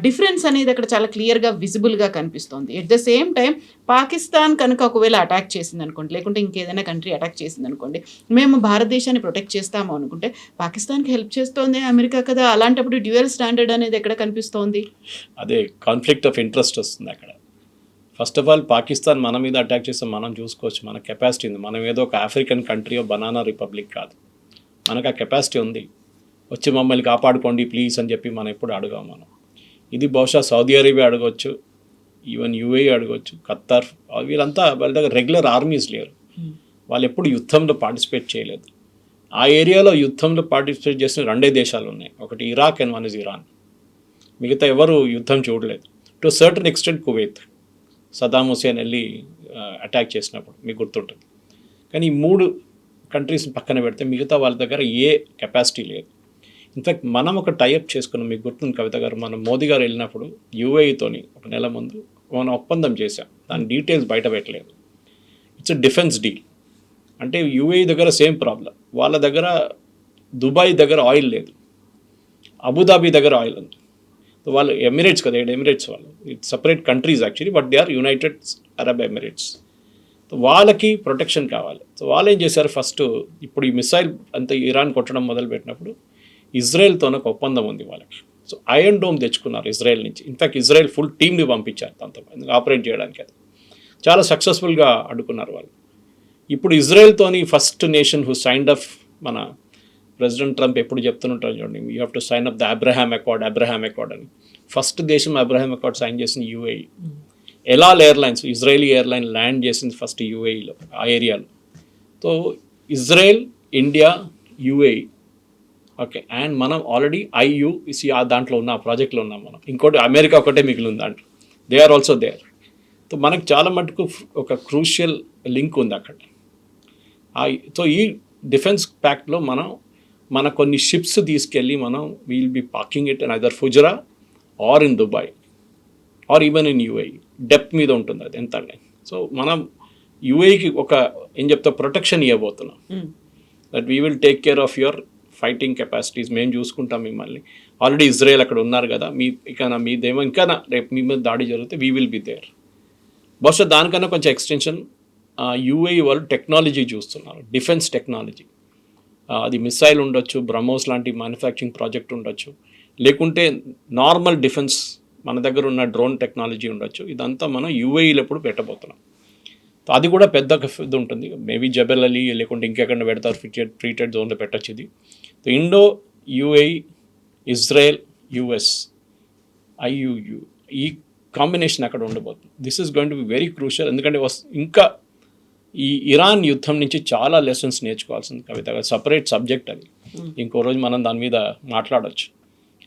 డిఫరెన్స్ అనేది అక్కడ చాలా క్లియర్గా విజిబుల్గా కనిపిస్తుంది. At the same time Pakistan కనుక ఒకవేళ అటాక్ చేసింది అనుకోండి, లేకుంటే ఇంకేదైనా కంట్రీ అటాక్ చేసింది అనుకోండి, మేము భారతదేశాన్ని ప్రొటెక్ట్ చేస్తాము అనుకుంటే పాకిస్తాన్కి హెల్ప్ చేస్తోంది అమెరికా కదా. అలాంటప్పుడు డ్యూయల్ స్టాండర్డ్ అనేది ఎక్కడ కనిపిస్తోంది? అదే కాన్ఫ్లిక్ట్ ఆఫ్ ఇంట్రెస్ట్ వస్తుంది అక్కడ. ఫస్ట్ ఆఫ్ ఆల్ పాకిస్తాన్ మన మీద అటాక్ చేస్తే మనం చూసుకోవచ్చు, మన కెపాసిటీ ఉంది. మనం ఏదో ఒక ఆఫ్రికన్ కంట్రీ బనానా రిపబ్లిక్ కాదు, మనకు ఆ కెపాసిటీ ఉంది. వచ్చి మమ్మల్ని కాపాడుకోండి ప్లీజ్ అని చెప్పి మనం ఎప్పుడు అడగాం మనం. ఇది బహుశా సౌదీ అరేబియా అడగవచ్చు, ఈవెన్ UAE అడగవచ్చు, ఖత్తర్, వీళ్ళంతా వాళ్ళ దగ్గర రెగ్యులర్ ఆర్మీస్ లేరు. వాళ్ళు ఎప్పుడు యుద్ధంలో పార్టిసిపేట్ చేయలేదు. ఆ ఏరియాలో యుద్ధంలో పార్టిసిపేట్ చేసిన 2 దేశాలు ఉన్నాయి, ఒకటి Iraq and one is Iran. మిగతా ఎవరు యుద్ధం చూడలేదు. To certain extent Kuwait, Saddam Hussein వెళ్ళి అటాక్ చేసినప్పుడు మీకు గుర్తుంటుంది. కానీ ఈ 3 కంట్రీస్ని పక్కన పెడితే మిగతా వాళ్ళ దగ్గర ఏ కెపాసిటీ లేదు. ఇన్ఫ్యాక్ట్ మనం ఒక టైఅప్ చేసుకున్నాం, మీకు గుర్తుంది కవిత గారు, మనం మోదీ గారు వెళ్ళినప్పుడు UAEతోని 1 నెల ముందు మనం ఒప్పందం చేశాం. దాని డీటెయిల్స్ బయట పెట్టలేదు. It's defence deal. అంటే UAE దగ్గర సేమ్ ప్రాబ్లం, వాళ్ళ దగ్గర దుబాయ్ దగ్గర ఆయిల్ లేదు, అబుదాబి దగ్గర ఆయిల్ ఉంది. సో వాళ్ళు ఎమిరేట్స్ కదా, ఎమిరేట్స్ వాళ్ళు it's separate countries actually, but they are United Arab Emirates. So వాళ్ళకి ప్రొటెక్షన్ కావాలి. సో వాళ్ళు ఏం చేశారు, ఫస్ట్ ఇప్పుడు ఈ మిసైల్ అంతా ఇరాన్ కొట్టడం మొదలుపెట్టినప్పుడు ఇజ్రాయెల్తో ఒక ఒప్పందం ఉంది వాళ్ళకి. సో ఐరన్ డోమ్ తెచ్చుకున్నారు ఇజ్రాయెల్ నుంచి. ఇన్ఫ్యాక్ట్ ఇజ్రాయెల్ ఫుల్ టీమ్ని పంపించారు దాంతో ఆపరేట్ చేయడానికి. అది చాలా సక్సెస్ఫుల్గా అడ్డుకున్నారు వాళ్ళు. ఇప్పుడు ఇజ్రాయెల్తోని first nation who signed up, మన ప్రెసిడెంట్ ట్రంప్ ఎప్పుడు చెప్తుంటారు చూడండి, you have to sign up the Abraham accord అని. ఫస్ట్ దేశం అబ్రహాం అకార్డ్ సైన్ చేసింది UAE. El Al airlines, Israeli airline land చేసింది ఫస్ట్ UAEలో, ఆ ఏరియాలో. So Israel, India, UAE, okay. And మనం ఆల్రెడీ IUC దాంట్లో ఉన్న ప్రాజెక్ట్లో ఉన్నాం మనం. ఇంకోటి అమెరికా ఒకటే మిగిలింది దాంట్లో, they are also there. So మనకు చాలా మటుకు ఒక క్రూషియల్ లింక్ ఉంది అక్కడ. సో ఈ డిఫెన్స్ ప్యాక్ట్లో మన కొన్ని షిప్స్ తీసుకెళ్ళి మనం will be parking it in either Fujairah or in Dubai or even in UAE. Depth మీద ఉంటుంది అది ఎంత అంటే. సో మనం UAEకి ఒక ఏం చెప్తా ప్రొటెక్షన్ ఇవ్వబోతున్నాం, that we will take care of your fighting capacities, మేము చూసుకుంటాం మిమ్మల్ని. ఆల్రెడీ ఇజ్రాయెల్ అక్కడ ఉన్నారు కదా, మీదేమో ఇంకా రేపు మీ మీద దాడి జరిగితే వీ విల్ బి దేర్. బహుశా దానికన్నా కొంచెం ఎక్స్టెన్షన్ యూఏఈ వాళ్ళు టెక్నాలజీ చూస్తున్నారు, డిఫెన్స్ టెక్నాలజీ. అది మిసైల్ ఉండొచ్చు, బ్రహ్మోస్ లాంటి మ్యానుఫ్యాక్చరింగ్ ప్రాజెక్ట్ ఉండొచ్చు, లేకుంటే నార్మల్ డిఫెన్స్ మన దగ్గర ఉన్న డ్రోన్ టెక్నాలజీ ఉండొచ్చు. ఇదంతా మనం యూఏఈలో ఇప్పుడు పెట్టబోతున్నాం. అది కూడా పెద్ద ఇది ఉంటుంది. మేబీ జబెల్ అలీ లేకుంటే ఇంకెక్కడ పెడతారు, ఫ్రీ ట్రేడ్ జోన్లో పెట్టచ్చు ఇది. ఇండో యూఏఈ ఇజ్రాయెల్ యుఎస్ ఐయుయు ఈ కాంబినేషన్ అక్కడ ఉండబోతుంది. This is going to be very crucial. ఎందుకంటే ఇంకా ఈ ఇరాన్ యుద్ధం నుంచి చాలా లెసన్స్ నేర్చుకోవాల్సింది కవిత. సపరేట్ సబ్జెక్ట్ అది, ఇంకో రోజు మనం దాని మీద మాట్లాడవచ్చు.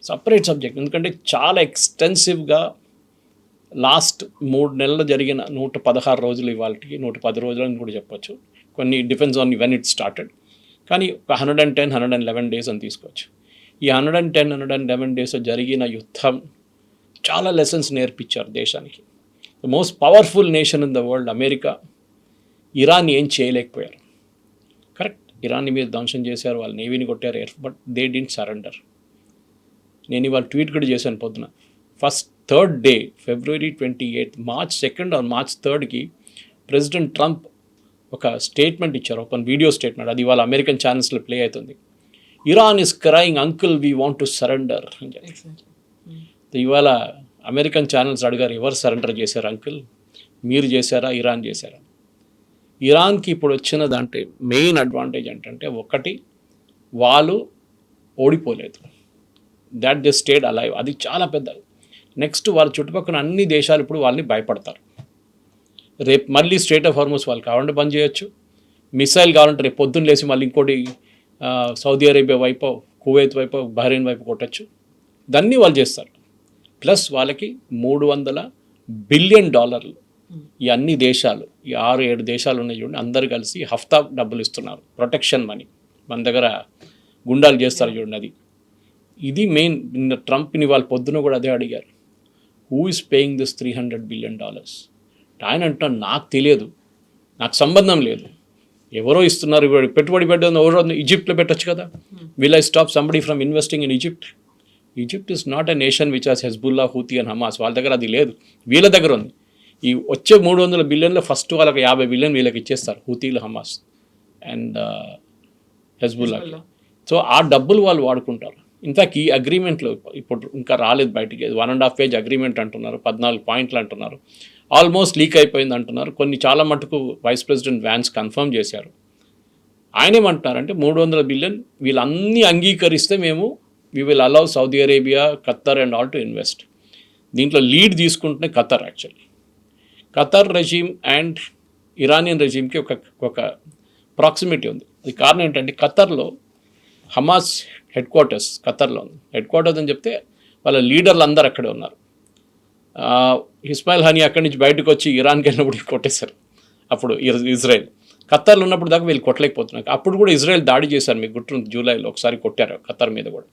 సపరేట్ సబ్జెక్ట్, ఎందుకంటే చాలా ఎక్స్టెన్సివ్గా లాస్ట్ 3 నెలలు జరిగిన 116 రోజులు, ఇవాళకి 110 రోజులు అని కూడా చెప్పొచ్చు. కొన్ని depends on when it started, కానీ ఒక 111 డేస్ అని తీసుకోవచ్చు. ఈ 111 డేస్ జరిగిన యుద్ధం చాలా లెసన్స్ నేర్పించారు దేశానికి. The most powerful nation in the world America Iran ఏం చేయలేకపోయారు. కరెక్ట్, ఇరాన్ని మీరు ధ్వంసం చేశారు, వాళ్ళు నేవీని కొట్టారు, బట్ దే డింట్ సరెండర్. నేను ఇవాళ ట్వీట్ కూడా చేశాను పొద్దున. First third day February 28, March 2 or March 3కి ప్రెసిడెంట్ ట్రంప్ ఒక స్టేట్మెంట్ ఇచ్చారు, ఒక వీడియో స్టేట్మెంట్. అది ఇవాళ అమెరికన్ ఛానల్స్లో ప్లే అవుతుంది. Iran is crying uncle we want to surrender అని చెప్పి. ఇవాళ అమెరికన్ ఛానల్స్ అడిగారు, ఎవరు సరెండర్ చేశారు అంకుల్, మీరు చేశారా, ఇరాన్ చేశారా? ఇరాన్కి ఇప్పుడు వచ్చిన దాంట్లో మెయిన్ అడ్వాంటేజ్ ఏంటంటే, ఒకటి వాళ్ళు ఓడిపోలేదు, దాట్ దే స్టేడ్ అలైవ్, అది చాలా పెద్దది. నెక్స్ట్ వాళ్ళ చుట్టుపక్కల అన్ని దేశాలు ఇప్పుడు వాళ్ళని భయపడతారు. రేపు మళ్ళీ స్ట్రేట్ ఆఫ్ హార్మోస్ వాళ్ళు కావాలంటే బంద్ చేయొచ్చు, మిసైల్ కావాలంటే రేపు పొద్దున్న లేచి మళ్ళీ ఇంకోటి సౌదీ అరేబియా వైపు, కువైత్ వైపు, బహ్రెయిన్ వైపు కొట్టచ్చు. దాన్ని వాళ్ళు చేస్తారు. ప్లస్ వాళ్ళకి $300 బిలియన్ ఈ అన్ని దేశాలు, ఈ 6-7 దేశాలు ఉన్నాయి చూడండి, అందరు కలిసి హఫ్తా డబ్బులు ఇస్తున్నారు, ప్రొటెక్షన్ మనీ. మన దగ్గర గుండాలు చేస్తారు చూడండి, అది. ఇది మెయిన్. ట్రంప్ని వాళ్ళు పొద్దున కూడా అదే అడిగారు, who is paying this $300 billion? ఆయన అంటున్నాడు, నాకు తెలియదు, నాకు సంబంధం లేదు, ఎవరో ఇస్తున్నారు, పెట్టుబడి పెట్టడం ఎవరో ఈజిప్ట్లో పెట్టచ్చు కదా. Will I stop somebody from investing in Egypt? Egypt is not a nation which has Hezbollah, Houthi and Hamas. వాళ్ళ దగ్గర అది లేదు, వీళ్ళ దగ్గర ఉంది. ఈ వచ్చే $300 బిలియన్లో ఫస్ట్ వాళ్ళకి $50 బిలియన్ వీళ్ళకి ఇచ్చేస్తారు, హూతీలు, హమాస్ అండ్ హెజ్బుల్లాకి. సో ఆ డబ్బులు వాళ్ళు వాడుకుంటారు. ఇన్ఫ్యాక్ట్ ఈ అగ్రిమెంట్లో ఇప్పుడు ఇంకా రాలేదు బయటికి, 1.5 పేజ్ అగ్రిమెంట్ అంటున్నారు, 14 పాయింట్లు అంటున్నారు, ఆల్మోస్ట్ లీక్ అయిపోయింది అంటున్నారు. కొన్ని చాలా మటుకు వైస్ ప్రెసిడెంట్ వ్యాన్స్ కన్ఫర్మ్ చేశారు. ఆయన ఏమంటున్నారంటే, $300 బిలియన్ వీళ్ళన్నీ అంగీకరిస్తే మేము we will allow Saudi Arabia, Qatar and all to invest. దీంట్లో లీడ్ తీసుకుంటున్న Qatar. Actually Qatar regime and Iranian రెజీమ్కి ఒక ప్రాక్సిమిటీ ఉంది. అది కారణం ఏంటంటే, ఖత్తర్లో హమాస్ హెడ్ క్వార్టర్స్ ఖత్తర్లో ఉంది. హెడ్ క్వార్టర్స్ అని చెప్తే వాళ్ళ లీడర్లు అందరూ అక్కడే ఉన్నారు. ఇస్మాయిల్ హనీ అక్కడి నుంచి బయటకు వచ్చి ఇరాన్కి వెళ్ళినప్పుడు కొట్టేశారు. అప్పుడు ఇజ్రాయెల్ ఖత్తర్లో ఉన్నప్పుడు దాకా వీళ్ళు కొట్టలేకపోతున్నారు. అప్పుడు కూడా ఇజ్రాయెల్ దాడి చేశారు, మీకు గుర్తుంది, జూలైలో ఒకసారి కొట్టారు ఖత్తర్ మీద కూడా.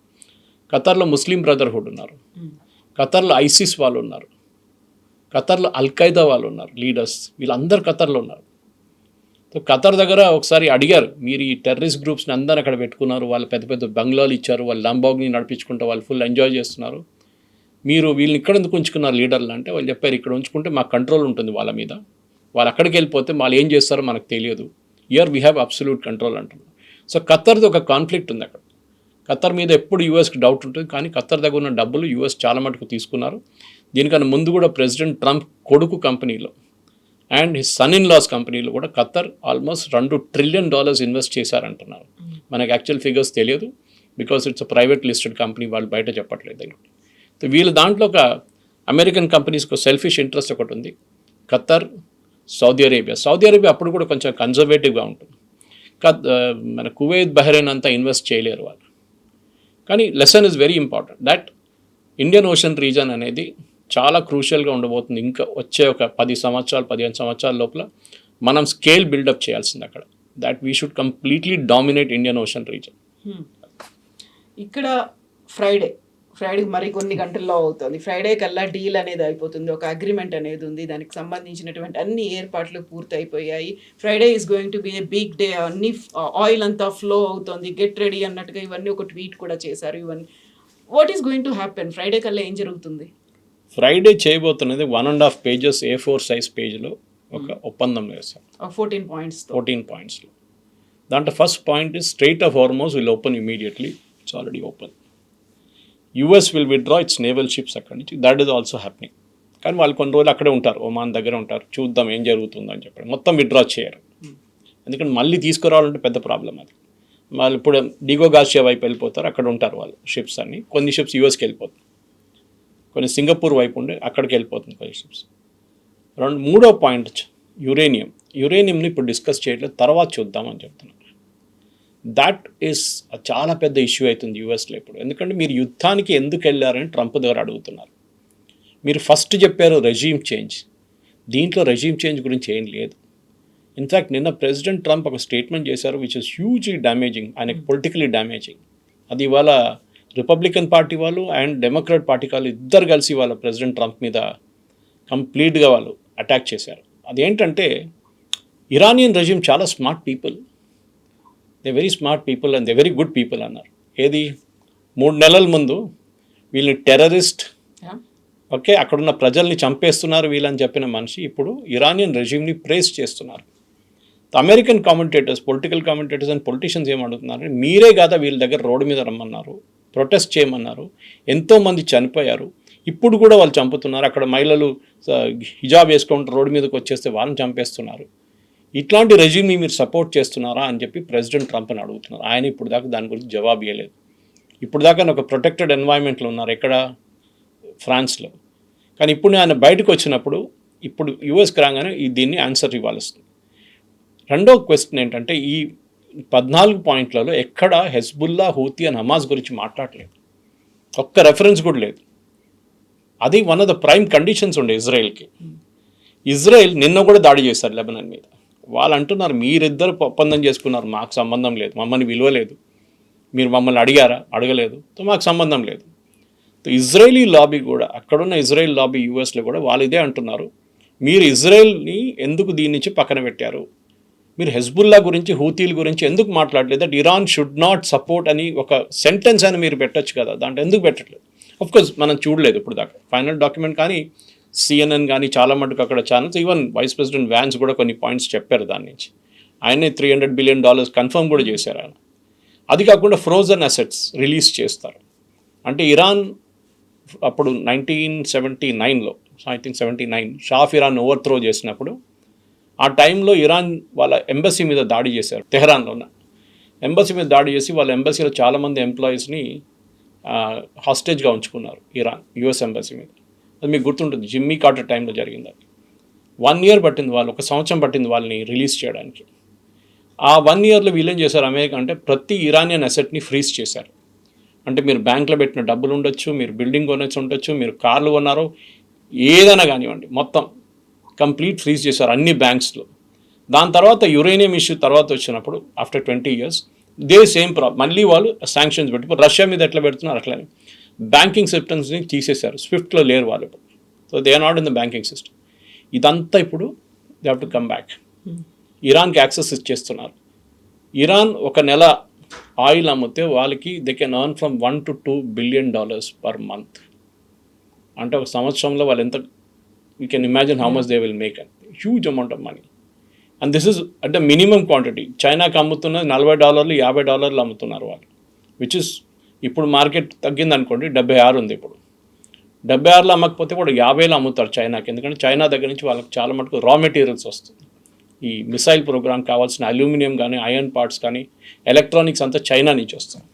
ఖత్తర్లో ముస్లిం బ్రదర్హుడ్ ఉన్నారు, ఖత్తర్లో ఐసిస్ వాళ్ళు ఉన్నారు, ఖత్తర్లో అల్ఖైదా వాళ్ళు ఉన్నారు, లీడర్స్, వీళ్ళందరూ ఖత్తర్లో ఉన్నారు. సో ఖత్తర్ దగ్గర ఒకసారి అడిగారు, మీరు ఈ టెర్రరిస్ట్ గ్రూప్స్ని అందరూ అక్కడ పెట్టుకున్నారు, వాళ్ళు పెద్ద పెద్ద బంగ్లాలు ఇచ్చారు, వాళ్ళు లంబాగ్ని నడిపించుకుంటూ వాళ్ళు ఫుల్ ఎంజాయ్ చేస్తున్నారు, మీరు వీళ్ళని ఇక్కడ ఎందుకు ఉంచుకున్నారు లీడర్లు అంటే, వాళ్ళు చెప్పారు, ఇక్కడ ఉంచుకుంటే మాకు కంట్రోల్ ఉంటుంది వాళ్ళ మీద, వాళ్ళు అక్కడికి వెళ్ళిపోతే వాళ్ళు ఏం చేస్తారో మనకు తెలియదు, year we have absolute control అంటున్నారు. సో ఖత్తర్ది ఒక కాన్ఫ్లిక్ట్ ఉంది అక్కడ. ఖత్తర్ మీద ఎప్పుడు యూఎస్కి డౌట్ ఉంటుంది, కానీ ఖత్తర్ దగ్గర ఉన్న డబ్బులు యూఎస్ చాలా మటుకు తీసుకున్నారు. దీనికన్నా ముందు కూడా ప్రెసిడెంట్ ట్రంప్ కొడుకు కంపెనీలో and his son in law కంపెనీలో కూడా ఖత్తర్ ఆల్మోస్ట్ $2 ట్రిలియన్ ఇన్వెస్ట్ చేశారంటున్నారు. మనకు యాక్చువల్ ఫిగర్స్ తెలియదు, because it's private listed company, వాళ్ళు బయట చెప్పట్లేదు. సో వీళ్ళు దాంట్లో ఒక అమెరికన్ కంపెనీస్కి సెల్ఫిష్ ఇంట్రెస్ట్ ఒకటి ఉంది, ఖత్తర్, సౌదీ అరేబియా అప్పుడు కూడా కొంచెం కన్జర్వేటివ్గా ఉంటుంది. మన కువైత్, బహ్రెయిన్ అంతా ఇన్వెస్ట్ చేయలేరు వాళ్ళు. కానీ lesson is very important, that Indian ocean reason అనేది చాలా క్రూషియల్గా ఉండబోతుంది. ఇంకా వచ్చే ఒక 10-15 సంవత్సరాల లోపల మనం స్కేల్ బిల్డప్ చేయాల్సింది అక్కడ, that we should completely dominate Indian ocean reason. ఇక్కడ ఫ్రైడే మరి కొన్ని గంటల్లో అవుతుంది, ఫ్రైడే కల్లా డీల్ అనేది అయిపోతుంది, ఒక అగ్రిమెంట్ అనేది ఉంది, దానికి సంబంధించినటువంటి అన్ని ఏర్పాట్లు పూర్తి అయిపోయాయి. Friday is going to be a big day, అన్ని ఆయిల్ అంతా ఫ్లో అవుతుంది, గెట్ రెడీ అన్నట్టుగా ఇవన్నీ ఒక ట్వీట్ కూడా చేశారు. ఇవన్నీ what is going to happen? Friday కల్లా ఏం జరుగుతుంది? ఫ్రైడే చేయబోతున్నది 1.5 పేజెస్ A4 సైజ్ పేజ్లో ఒక ఒప్పందంలో వేశారు 14 పాయింట్స్ 14 పాయింట్స్లో. దాంట్లో first point is strait of Hormuz will open immediately. It's already open. US will withdraw it's naval ships అక్కడి నుంచి. That is also happening. కానీ వాళ్ళు కొన్ని రోజులు అక్కడే ఉంటారు, ఒమాన్ దగ్గర ఉంటారు, చూద్దాం ఏం జరుగుతుందో అని చెప్పి. మొత్తం విత్డ్రా చేయరు, ఎందుకంటే మళ్ళీ తీసుకురావాలంటే పెద్ద ప్రాబ్లం అది. వాళ్ళు ఇప్పుడు డిగో గార్షియా వైపు వెళ్ళిపోతారు, అక్కడ ఉంటారు వాళ్ళు షిప్స్ అన్ని. కొన్ని షిప్స్ యూఎస్కి వెళ్ళిపోతుంది, కొన్ని సింగపూర్ వైపు ఉండి అక్కడికి వెళ్ళిపోతుంది కొన్ని షిప్స్. మూడో పాయింట్ యురేనియం. యురేనియంని ఇప్పుడు డిస్కస్ చేయట్లేదు, తర్వాత చూద్దామని చెప్తున్నారు. దాట్ ఈస్ చాలా పెద్ద ఇష్యూ అవుతుంది యూఎస్లో ఇప్పుడు. ఎందుకంటే మీరు యుద్ధానికి ఎందుకు వెళ్ళారని ట్రంప్ దగ్గర అడుగుతున్నారు. మీరు ఫస్ట్ చెప్పారు రెజీమ్ చేంజ్, దీంట్లో రెజీమ్ చేంజ్ గురించి ఏం లేదు. ఇన్ఫ్యాక్ట్ నిన్న ప్రెసిడెంట్ ట్రంప్ ఒక స్టేట్మెంట్ చేశారు విచ్ ఇస్ హ్యూజ్లీ డ్యామేజింగ్, ఆయనకి పొలిటికలీ డ్యామేజింగ్. అది ఇవాళ రిపబ్లికన్ పార్టీ వాళ్ళు అండ్ డెమోక్రాట్ పార్టీ వాళ్ళు ఇద్దరు కలిసి వాళ్ళ ప్రెసిడెంట్ ట్రంప్ మీద కంప్లీట్గా వాళ్ళు అటాక్ చేశారు. అదేంటంటే ఇరానియన్ రెజీమ్ చాలా smart people, they very smart people and they very good people అన్నారు. ఏది 3 నెలల ముందు వీళ్ళని టెర్రరిస్ట్, ఓకే అక్కడున్న ప్రజల్ని చంపేస్తున్నారు వీళ్ళని చెప్పిన మనిషి ఇప్పుడు ఇరానియన్ రెజీమ్ని ప్రేస్ చేస్తున్నారు. American commentators, political commentators and politicians ఏమడుగుతున్నారు, మీరే కదా వీళ్ళ దగ్గర రోడ్డు మీద రమ్మన్నారు, ప్రొటెస్ట్ చేయమన్నారు, ఎంతోమంది చనిపోయారు, ఇప్పుడు కూడా వాళ్ళు చంపుతున్నారు, అక్కడ మహిళలు హిజాబ్ వేసుకుంటూ రోడ్డు మీదకి వచ్చేస్తే వాళ్ళని చంపేస్తున్నారు, ఇట్లాంటి రెజీమ్ని మీరు సపోర్ట్ చేస్తున్నారా అని చెప్పి ప్రెసిడెంట్ ట్రంప్ని అడుగుతున్నారు. ఆయన ఇప్పుడు దాకా దాని గురించి జవాబు ఇవ్వలేదు. ఇప్పుడు దాకా ఒక ప్రొటెక్టెడ్ ఎన్వైర్న్మెంట్లో ఉన్నారు, ఎక్కడ ఫ్రాన్స్లో. కానీ ఇప్పుడు ఆయన బయటకు వచ్చినప్పుడు ఇప్పుడు యూఎస్కి రాగానే దీన్ని ఆన్సర్ ఇవ్వాల్సింది. రెండో క్వశ్చన్ ఏంటంటే ఈ 14 పాయింట్లలో ఎక్కడ హెజ్బుల్లా, హూతీ అండ్ హమాస్ గురించి మాట్లాడలేదు, ఒక్క రెఫరెన్స్ కూడా లేదు. అది one of the prime conditions ఉండే ఇజ్రాయెల్కి. ఇజ్రాయెల్ నిన్న కూడా దాడి చేశారు లెబనాన్ మీద. వాళ్ళు అంటున్నారు మీరిద్దరు ఒప్పందం చేసుకున్నారు, మాకు సంబంధం లేదు, మమ్మల్ని విలువలేదు, మీరు మమ్మల్ని అడిగారా, అడగలేదు, మాకు సంబంధం లేదు. ఇజ్రాయేలీ లాబీ కూడా, అక్కడున్న ఇజ్రాయెల్ లాబీ యూఎస్లో కూడా వాళ్ళు ఇదే అంటున్నారు, మీరు ఇజ్రాయెల్ని ఎందుకు దీని నుంచి పక్కన పెట్టారు, మీరు హెజ్బుల్లా గురించి, హూతీల గురించి ఎందుకు మాట్లాడలేదు, that Iran should not support అని ఒక సెంటెన్స్ అని మీరు పెట్టచ్చు కదా, దాంట్లో ఎందుకు పెట్టట్లేదు. అఫ్కోర్స్ మనం చూడలేదు ఇప్పుడు దాకా ఫైనల్ డాక్యుమెంట్, కానీ సిఎన్ఎన్ కానీ చాలా మటుకు అక్కడ channels, even vice president Vance కూడా కొన్ని పాయింట్స్ చెప్పారు దాని నుంచి. ఆయనే $300 బిలియన్ కన్ఫర్మ్ కూడా చేశారు ఆయన. అది కాకుండా ఫ్రోజన్ అసెట్స్ రిలీజ్ చేస్తారు. అంటే ఇరాన్ అప్పుడు 1979లో, I think 79, Shah of Iran overthrow చేసినప్పుడు ఆ టైంలో ఇరాన్ వాళ్ళ ఎంబసీ మీద దాడి చేశారు. తెహరాన్లో ఉన్న ఎంబసీ మీద దాడి చేసి వాళ్ళ ఎంబసీలో చాలామంది ఎంప్లాయీస్ని హాస్టేజ్గా ఉంచుకున్నారు ఇరాన్, యుఎస్ ఎంబసీ మీద. అది మీకు గుర్తుంటుంది, జిమ్మీ కార్టర్ టైంలో జరిగింది. అది 1 year పట్టింది, వాళ్ళు 1 సంవత్సరం పట్టింది వాళ్ళని రిలీజ్ చేయడానికి. ఆ 1 yearలో వీళ్ళేం చేశారు అమెరికా అంటే ప్రతి ఇరానియన్ అసెట్ని ఫ్రీజ్ చేశారు. అంటే మీరు బ్యాంక్లో పెట్టిన డబ్బులు ఉండొచ్చు, మీరు బిల్డింగ్ కొనొచ్చు ఉండొచ్చు, మీరు కార్లు కొన్నారో ఏదైనా కానివ్వండి, మొత్తం కంప్లీట్ ఫ్రీజ్ చేశారు అన్ని బ్యాంక్స్లో. దాని తర్వాత యురేనియం ఇష్యూ తర్వాత వచ్చినప్పుడు ఆఫ్టర్ 20 years దే సేమ్ మళ్ళీ వాళ్ళు శాంక్షన్స్ పెట్టి, ఇప్పుడు రష్యా మీద ఎట్లా పెడుతున్నారు అట్లనే బ్యాంకింగ్ సిస్టమ్స్ని తీసేశారు. స్విఫ్ట్లో లేరు వాళ్ళు ఇప్పుడు. So they are not in the banking system. ఇదంతా ఇప్పుడు they have to come back. ఇరాన్కి యాక్సెస్ ఇచ్చేస్తున్నారు. ఇరాన్ ఒక నెల ఆయిల్ అమ్మితే వాళ్ళకి they can earn from $1 to $2 billion per month. అంటే ఒక సంవత్సరంలో వాళ్ళు ఎంత, you can imagine how much they will make and huge amount of money. And this is అంటే మినిమం క్వాంటిటీ. చైనాకి అమ్ముతున్నది $40, $50 అమ్ముతున్నారు వాళ్ళు, విచ్ ఇస్ ఇప్పుడు మార్కెట్ తగ్గింది అనుకోండి, 76 ఉంది ఇప్పుడు. 76లో అమ్మకపోతే కూడా 50లో అమ్ముతారు చైనాకి, ఎందుకంటే చైనా దగ్గర నుంచి వాళ్ళకి చాలా మటుకు రా మెటీరియల్స్ వస్తుంది. ఈ మిసైల్ ప్రోగ్రామ్ కావాల్సిన అల్యూమినియం కానీ, ఐరన్ పార్ట్స్ కానీ, ఎలక్ట్రానిక్స్ అంతా చైనా నుంచి వస్తుంది.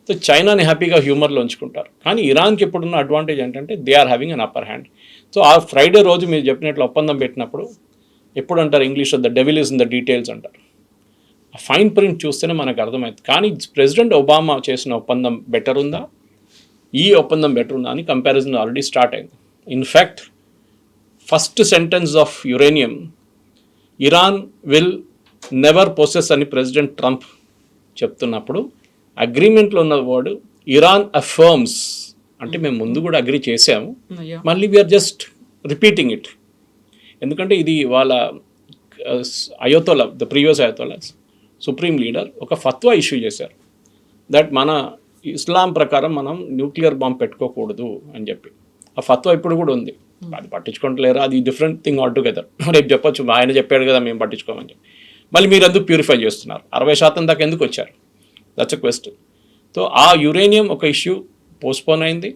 సో చైనాని హ్యాపీగా హ్యూమర్లో ఉంచుకుంటారు. కానీ ఇరాన్కి ఇప్పుడున్న అడ్వాంటేజ్ ఏంటంటే they are having an upper hand. So ఆ ఫ్రైడే రోజు మీరు చెప్పినట్లు ఒప్పందం పెట్టినప్పుడు ఎప్పుడు అంటారు ఇంగ్లీష్లో, the devil is in the details అంటారు. ఆ ఫైన్ ప్రింట్ చూస్తేనే మనకు అర్థమవుతుంది. కానీ ప్రెసిడెంట్ ఒబామా చేసిన ఒప్పందం బెటర్ ఉందా, ఈ ఒప్పందం బెటర్ ఉందా అని కంపారిజన్ ఆల్రెడీ స్టార్ట్ అయింది. In fact first sentence of uranium, Iran will never possess అని ప్రెసిడెంట్ ట్రంప్ చెప్తున్నప్పుడు అగ్రిమెంట్లో ఉన్న వర్డ్ ఇరాన్ అఫర్మ్స్, అంటే మేము ముందు కూడా అగ్రి చేసాము, మళ్ళీ వీఆర్ జస్ట్ రిపీటింగ్ ఇట్. ఎందుకంటే ఇది వాళ్ళ అయోతోలా, ద ప్రీవియస్ అయోతోలాస్ సుప్రీం లీడర్ ఒక ఫత్వా ఇష్యూ చేశారు, దట్ మన ఇస్లాం ప్రకారం మనం న్యూక్లియర్ బాంబ్ పెట్టుకోకూడదు అని చెప్పి. ఆ ఫత్వా ఇప్పుడు కూడా ఉంది. అది పట్టించుకుంటలేరా, అది డిఫరెంట్ థింగ్ ఆల్ టుగెదర్. రేపు చెప్పొచ్చు ఆయన చెప్పాడు కదా మేము పట్టించుకోమని చెప్పి. మళ్ళీ మీరు ఎందుకు ప్యూరిఫై చేస్తున్నారు, 60% దాకా ఎందుకు వచ్చారు, దట్స్ అ క్వశ్చన్. సో ఆ యురేనియం ఒక ఇష్యూ పోస్ట్పోన్ అయింది.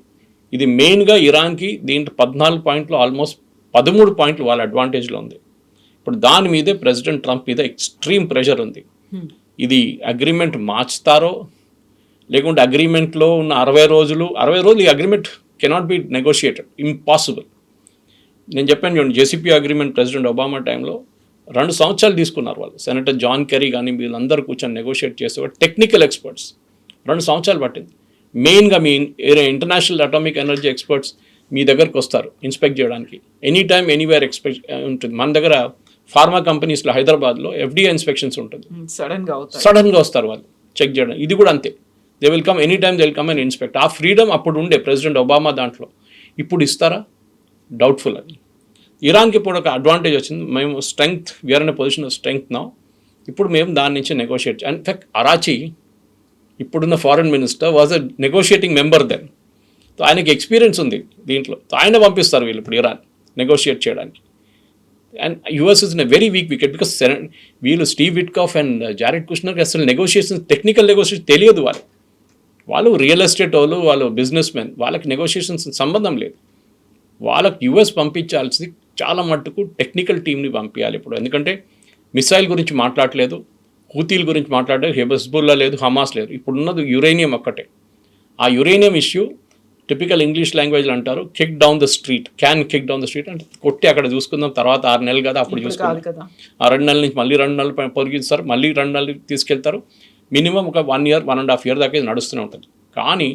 ఇది మెయిన్గా ఇరాన్కి దీంట్లో 14 పాయింట్లు ఆల్మోస్ట్ 13 పాయింట్లు వాళ్ళ అడ్వాంటేజ్లో ఉంది. ఇప్పుడు దాని మీదే ప్రెసిడెంట్ ట్రంప్ మీద ఎక్స్ట్రీమ్ ప్రెషర్ ఉంది. ఇది అగ్రిమెంట్ మార్చుతారో లేకుంటే అగ్రిమెంట్లో ఉన్న 60 రోజులు ఈ agreement cannot be negotiated, impossible. నేను చెప్పాను చూడండి, జేసీపీ అగ్రిమెంట్ ప్రెసిడెంట్ ఒబామా టైంలో 2 సంవత్సరాలు తీసుకున్నారు వాళ్ళు. సెనేటర్ జాన్ కెరీ కానీ వీళ్ళందరూ కూర్చొని నెగోషియేట్ చేస్తే టెక్నికల్ ఎక్స్పర్ట్స్ 2 సంవత్సరాలు పట్టింది. మెయిన్గా మీ ఇంటర్నేషనల్ అటామిక్ ఎనర్జీ ఎక్స్పర్ట్స్ మీ దగ్గరకు వస్తారు ఇన్స్పెక్ట్ చేయడానికి, ఎనీ టైమ్ ఎనీవేర్ ఎక్స్పెక్ట్ ఉంటుంది. మన దగ్గర ఫార్మా కంపెనీస్లో హైదరాబాద్లో ఎఫ్డీఏ ఇన్స్పెక్షన్స్ ఉంటుంది, సడన్గా వస్తారు వాళ్ళు చెక్ చేయడానికి. ఇది కూడా అంతే, they will come any time, they will come and inspect. ఆ ఫ్రీడమ్ అప్పుడు ఉండే ప్రెసిడెంట్ ఒబామా దాంట్లో, ఇప్పుడు ఇస్తారా, డౌట్ఫుల్. అది ఇరాన్కి ఇప్పుడు ఒక అడ్వాంటేజ్ వచ్చింది, మేము strength, we are in position of strength now. ఇప్పుడు మేము దాని నుంచి నెగోషియేట్. ఇన్ఫాక్ట్ అరాచీ ఇప్పుడున్న foreign minister was a negotiating member then. So ఆయనకి ఎక్స్పీరియన్స్ ఉంది దీంట్లో. ఆయన పంపిస్తారు వీళ్ళు ఇప్పుడు ఇరాన్ నెగోషియేట్ చేయడానికి. And US is in a very weak wicket, because వీళ్ళు స్టీవ్ విట్కాఫ్ అండ్ జారెడ్ కుష్నర్కి అసలు నెగోషియేషన్స్, టెక్నికల్ నెగోషియేషన్ తెలియదు. వాళ్ళు రియల్ ఎస్టేట్ వాళ్ళు బిజినెస్ మెన్, వాళ్ళకి నెగోషియేషన్స్ సంబంధం లేదు. వాళ్ళకి యూఎస్ పంపించాల్సింది చాలా మట్టుకు టెక్నికల్ టీమ్ని పంపించాలి ఇప్పుడు. ఎందుకంటే మిసైల్ గురించి మాట్లాడలేదు, హూతీల గురించి మాట్లాడలేదు, హెబస్బుల్లా లేదు, హమాస్ లేదు. ఇప్పుడున్నది యురేనియం ఒక్కటే. ఆ యురేనియం ఇష్యూ టిపికల్ ఇంగ్లీష్ లాంగ్వేజ్లో అంటారు kick down the street, kick down the street అంటే కొట్టి అక్కడ చూసుకుందాం, తర్వాత 6 నెలలు కదా అప్పుడు చూసుకుందాం. ఆ 2 నెలల నుంచి మళ్ళీ 2 నెలలు పొరిగిస్తారు, మళ్ళీ 2 నెలలు తీసుకెళ్తారు. మినిమం ఒక 1 year 1.5 year దాకా ఇది నడుస్తూనే ఉంటుంది. కానీ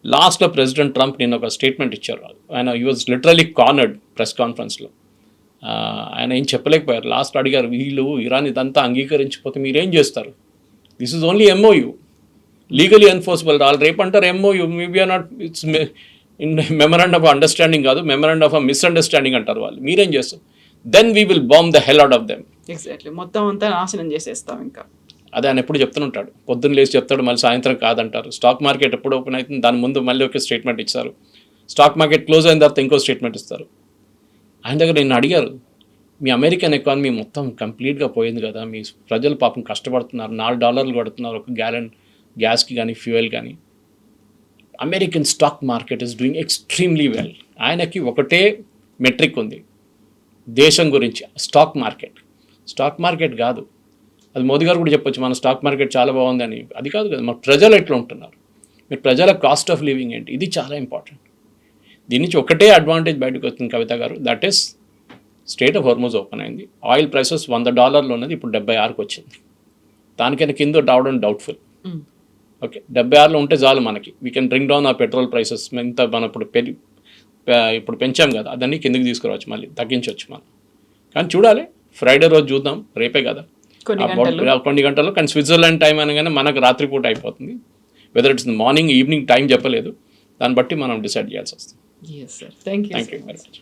లాస్ట్లో ప్రెసిడెంట్ ట్రంప్ నిన్న ఒక స్టేట్మెంట్ ఇచ్చారు. ఆయన you was literally cornered press కాన్ఫరెన్స్లో. ఆయన ఏం చెప్పలేకపోయారు. లాస్ట్ అడిగారు, వీళ్ళు ఇరాన్ ఇదంతా అంగీకరించిపోతే మీరేం చేస్తారు, this is only MOU, legally enforceable. వాళ్ళు రేపు అంటారు MOU, maybe or not, it's memorandum of understanding కాదు, మెమరాండం ఆఫ్ మిస్అండర్స్టాండింగ్ అంటారు వాళ్ళు. మీరేం చేస్తారు, then we will bomb the hell out of them. Exactly, మొత్తం అంతా నాశనం చేసేస్తాం ఇంకా. అదే ఆయన ఎప్పుడు చెప్తుంటాడు, పొద్దున్న లేచి చెప్తాడు, మళ్ళీ సాయంత్రం కాదంటారు. స్టాక్ మార్కెట్ ఎప్పుడు ఓపెన్ అవుతుంది దాని ముందు మళ్ళీ ఒక స్టేట్మెంట్ ఇస్తారు, స్టాక్ మార్కెట్ క్లోజ్ అయిన తర్వాత ఇంకో స్టేట్మెంట్ ఇస్తారు. ఆయన దగ్గర నిన్ను అడిగారు, మీ అమెరికన్ ఎకానమీ మొత్తం కంప్లీట్గా పోయింది కదా, మీ ప్రజలు పాపం కష్టపడుతున్నారు, $4 కొడుతున్నారు ఒక గ్యాలన్ గ్యాస్కి కానీ ఫ్యూయల్ కానీ, American stock market is doing extremely well. ఆయనకి ఒకటే మెట్రిక్ ఉంది దేశం గురించి, స్టాక్ మార్కెట్ కాదు. అది మోదీ గారు కూడా చెప్పొచ్చు, మన స్టాక్ మార్కెట్ చాలా బాగుంది అని. అది కాదు కదా, మన ప్రజలు ఎట్లా ఉంటున్నారు, మీరు ప్రజల కాస్ట్ ఆఫ్ లివింగ్ ఏంటి, ఇది చాలా ఇంపార్టెంట్. దీని నుంచి ఒకటే అడ్వాంటేజ్ బయటకు వస్తుంది కవిత గారు, that is state of Hormuz open అయింది. ఆయిల్ ప్రైసెస్ $100 ఉన్నది, ఇప్పుడు 76కి వచ్చింది. దానికైనా కింద రావడం డౌట్ఫుల్. ఓకే, 76లో ఉంటే చాలు మనకి, వీ కెన్ బ్రింగ్ డౌన్ ఆ పెట్రోల్ ప్రైసెస్. ఇంత మనం ఇప్పుడు పెంచాం కదా, అదన్నీ కిందకి తీసుకురావచ్చు, మళ్ళీ తగ్గించవచ్చు మనం. కానీ చూడాలి, ఫ్రైడే రోజు చూద్దాం, రేపే కదా, కొన్ని గంటల్లో. కానీ స్విట్జర్లాండ్ టైం అనగానే మనకు రాత్రిపూట అయిపోతుంది. Whether it's morning evening time చెప్పలేదు, దాన్ని బట్టి మనం డిసైడ్ చేయాల్సి వస్తుంది. Yes, sir. Thank you very much.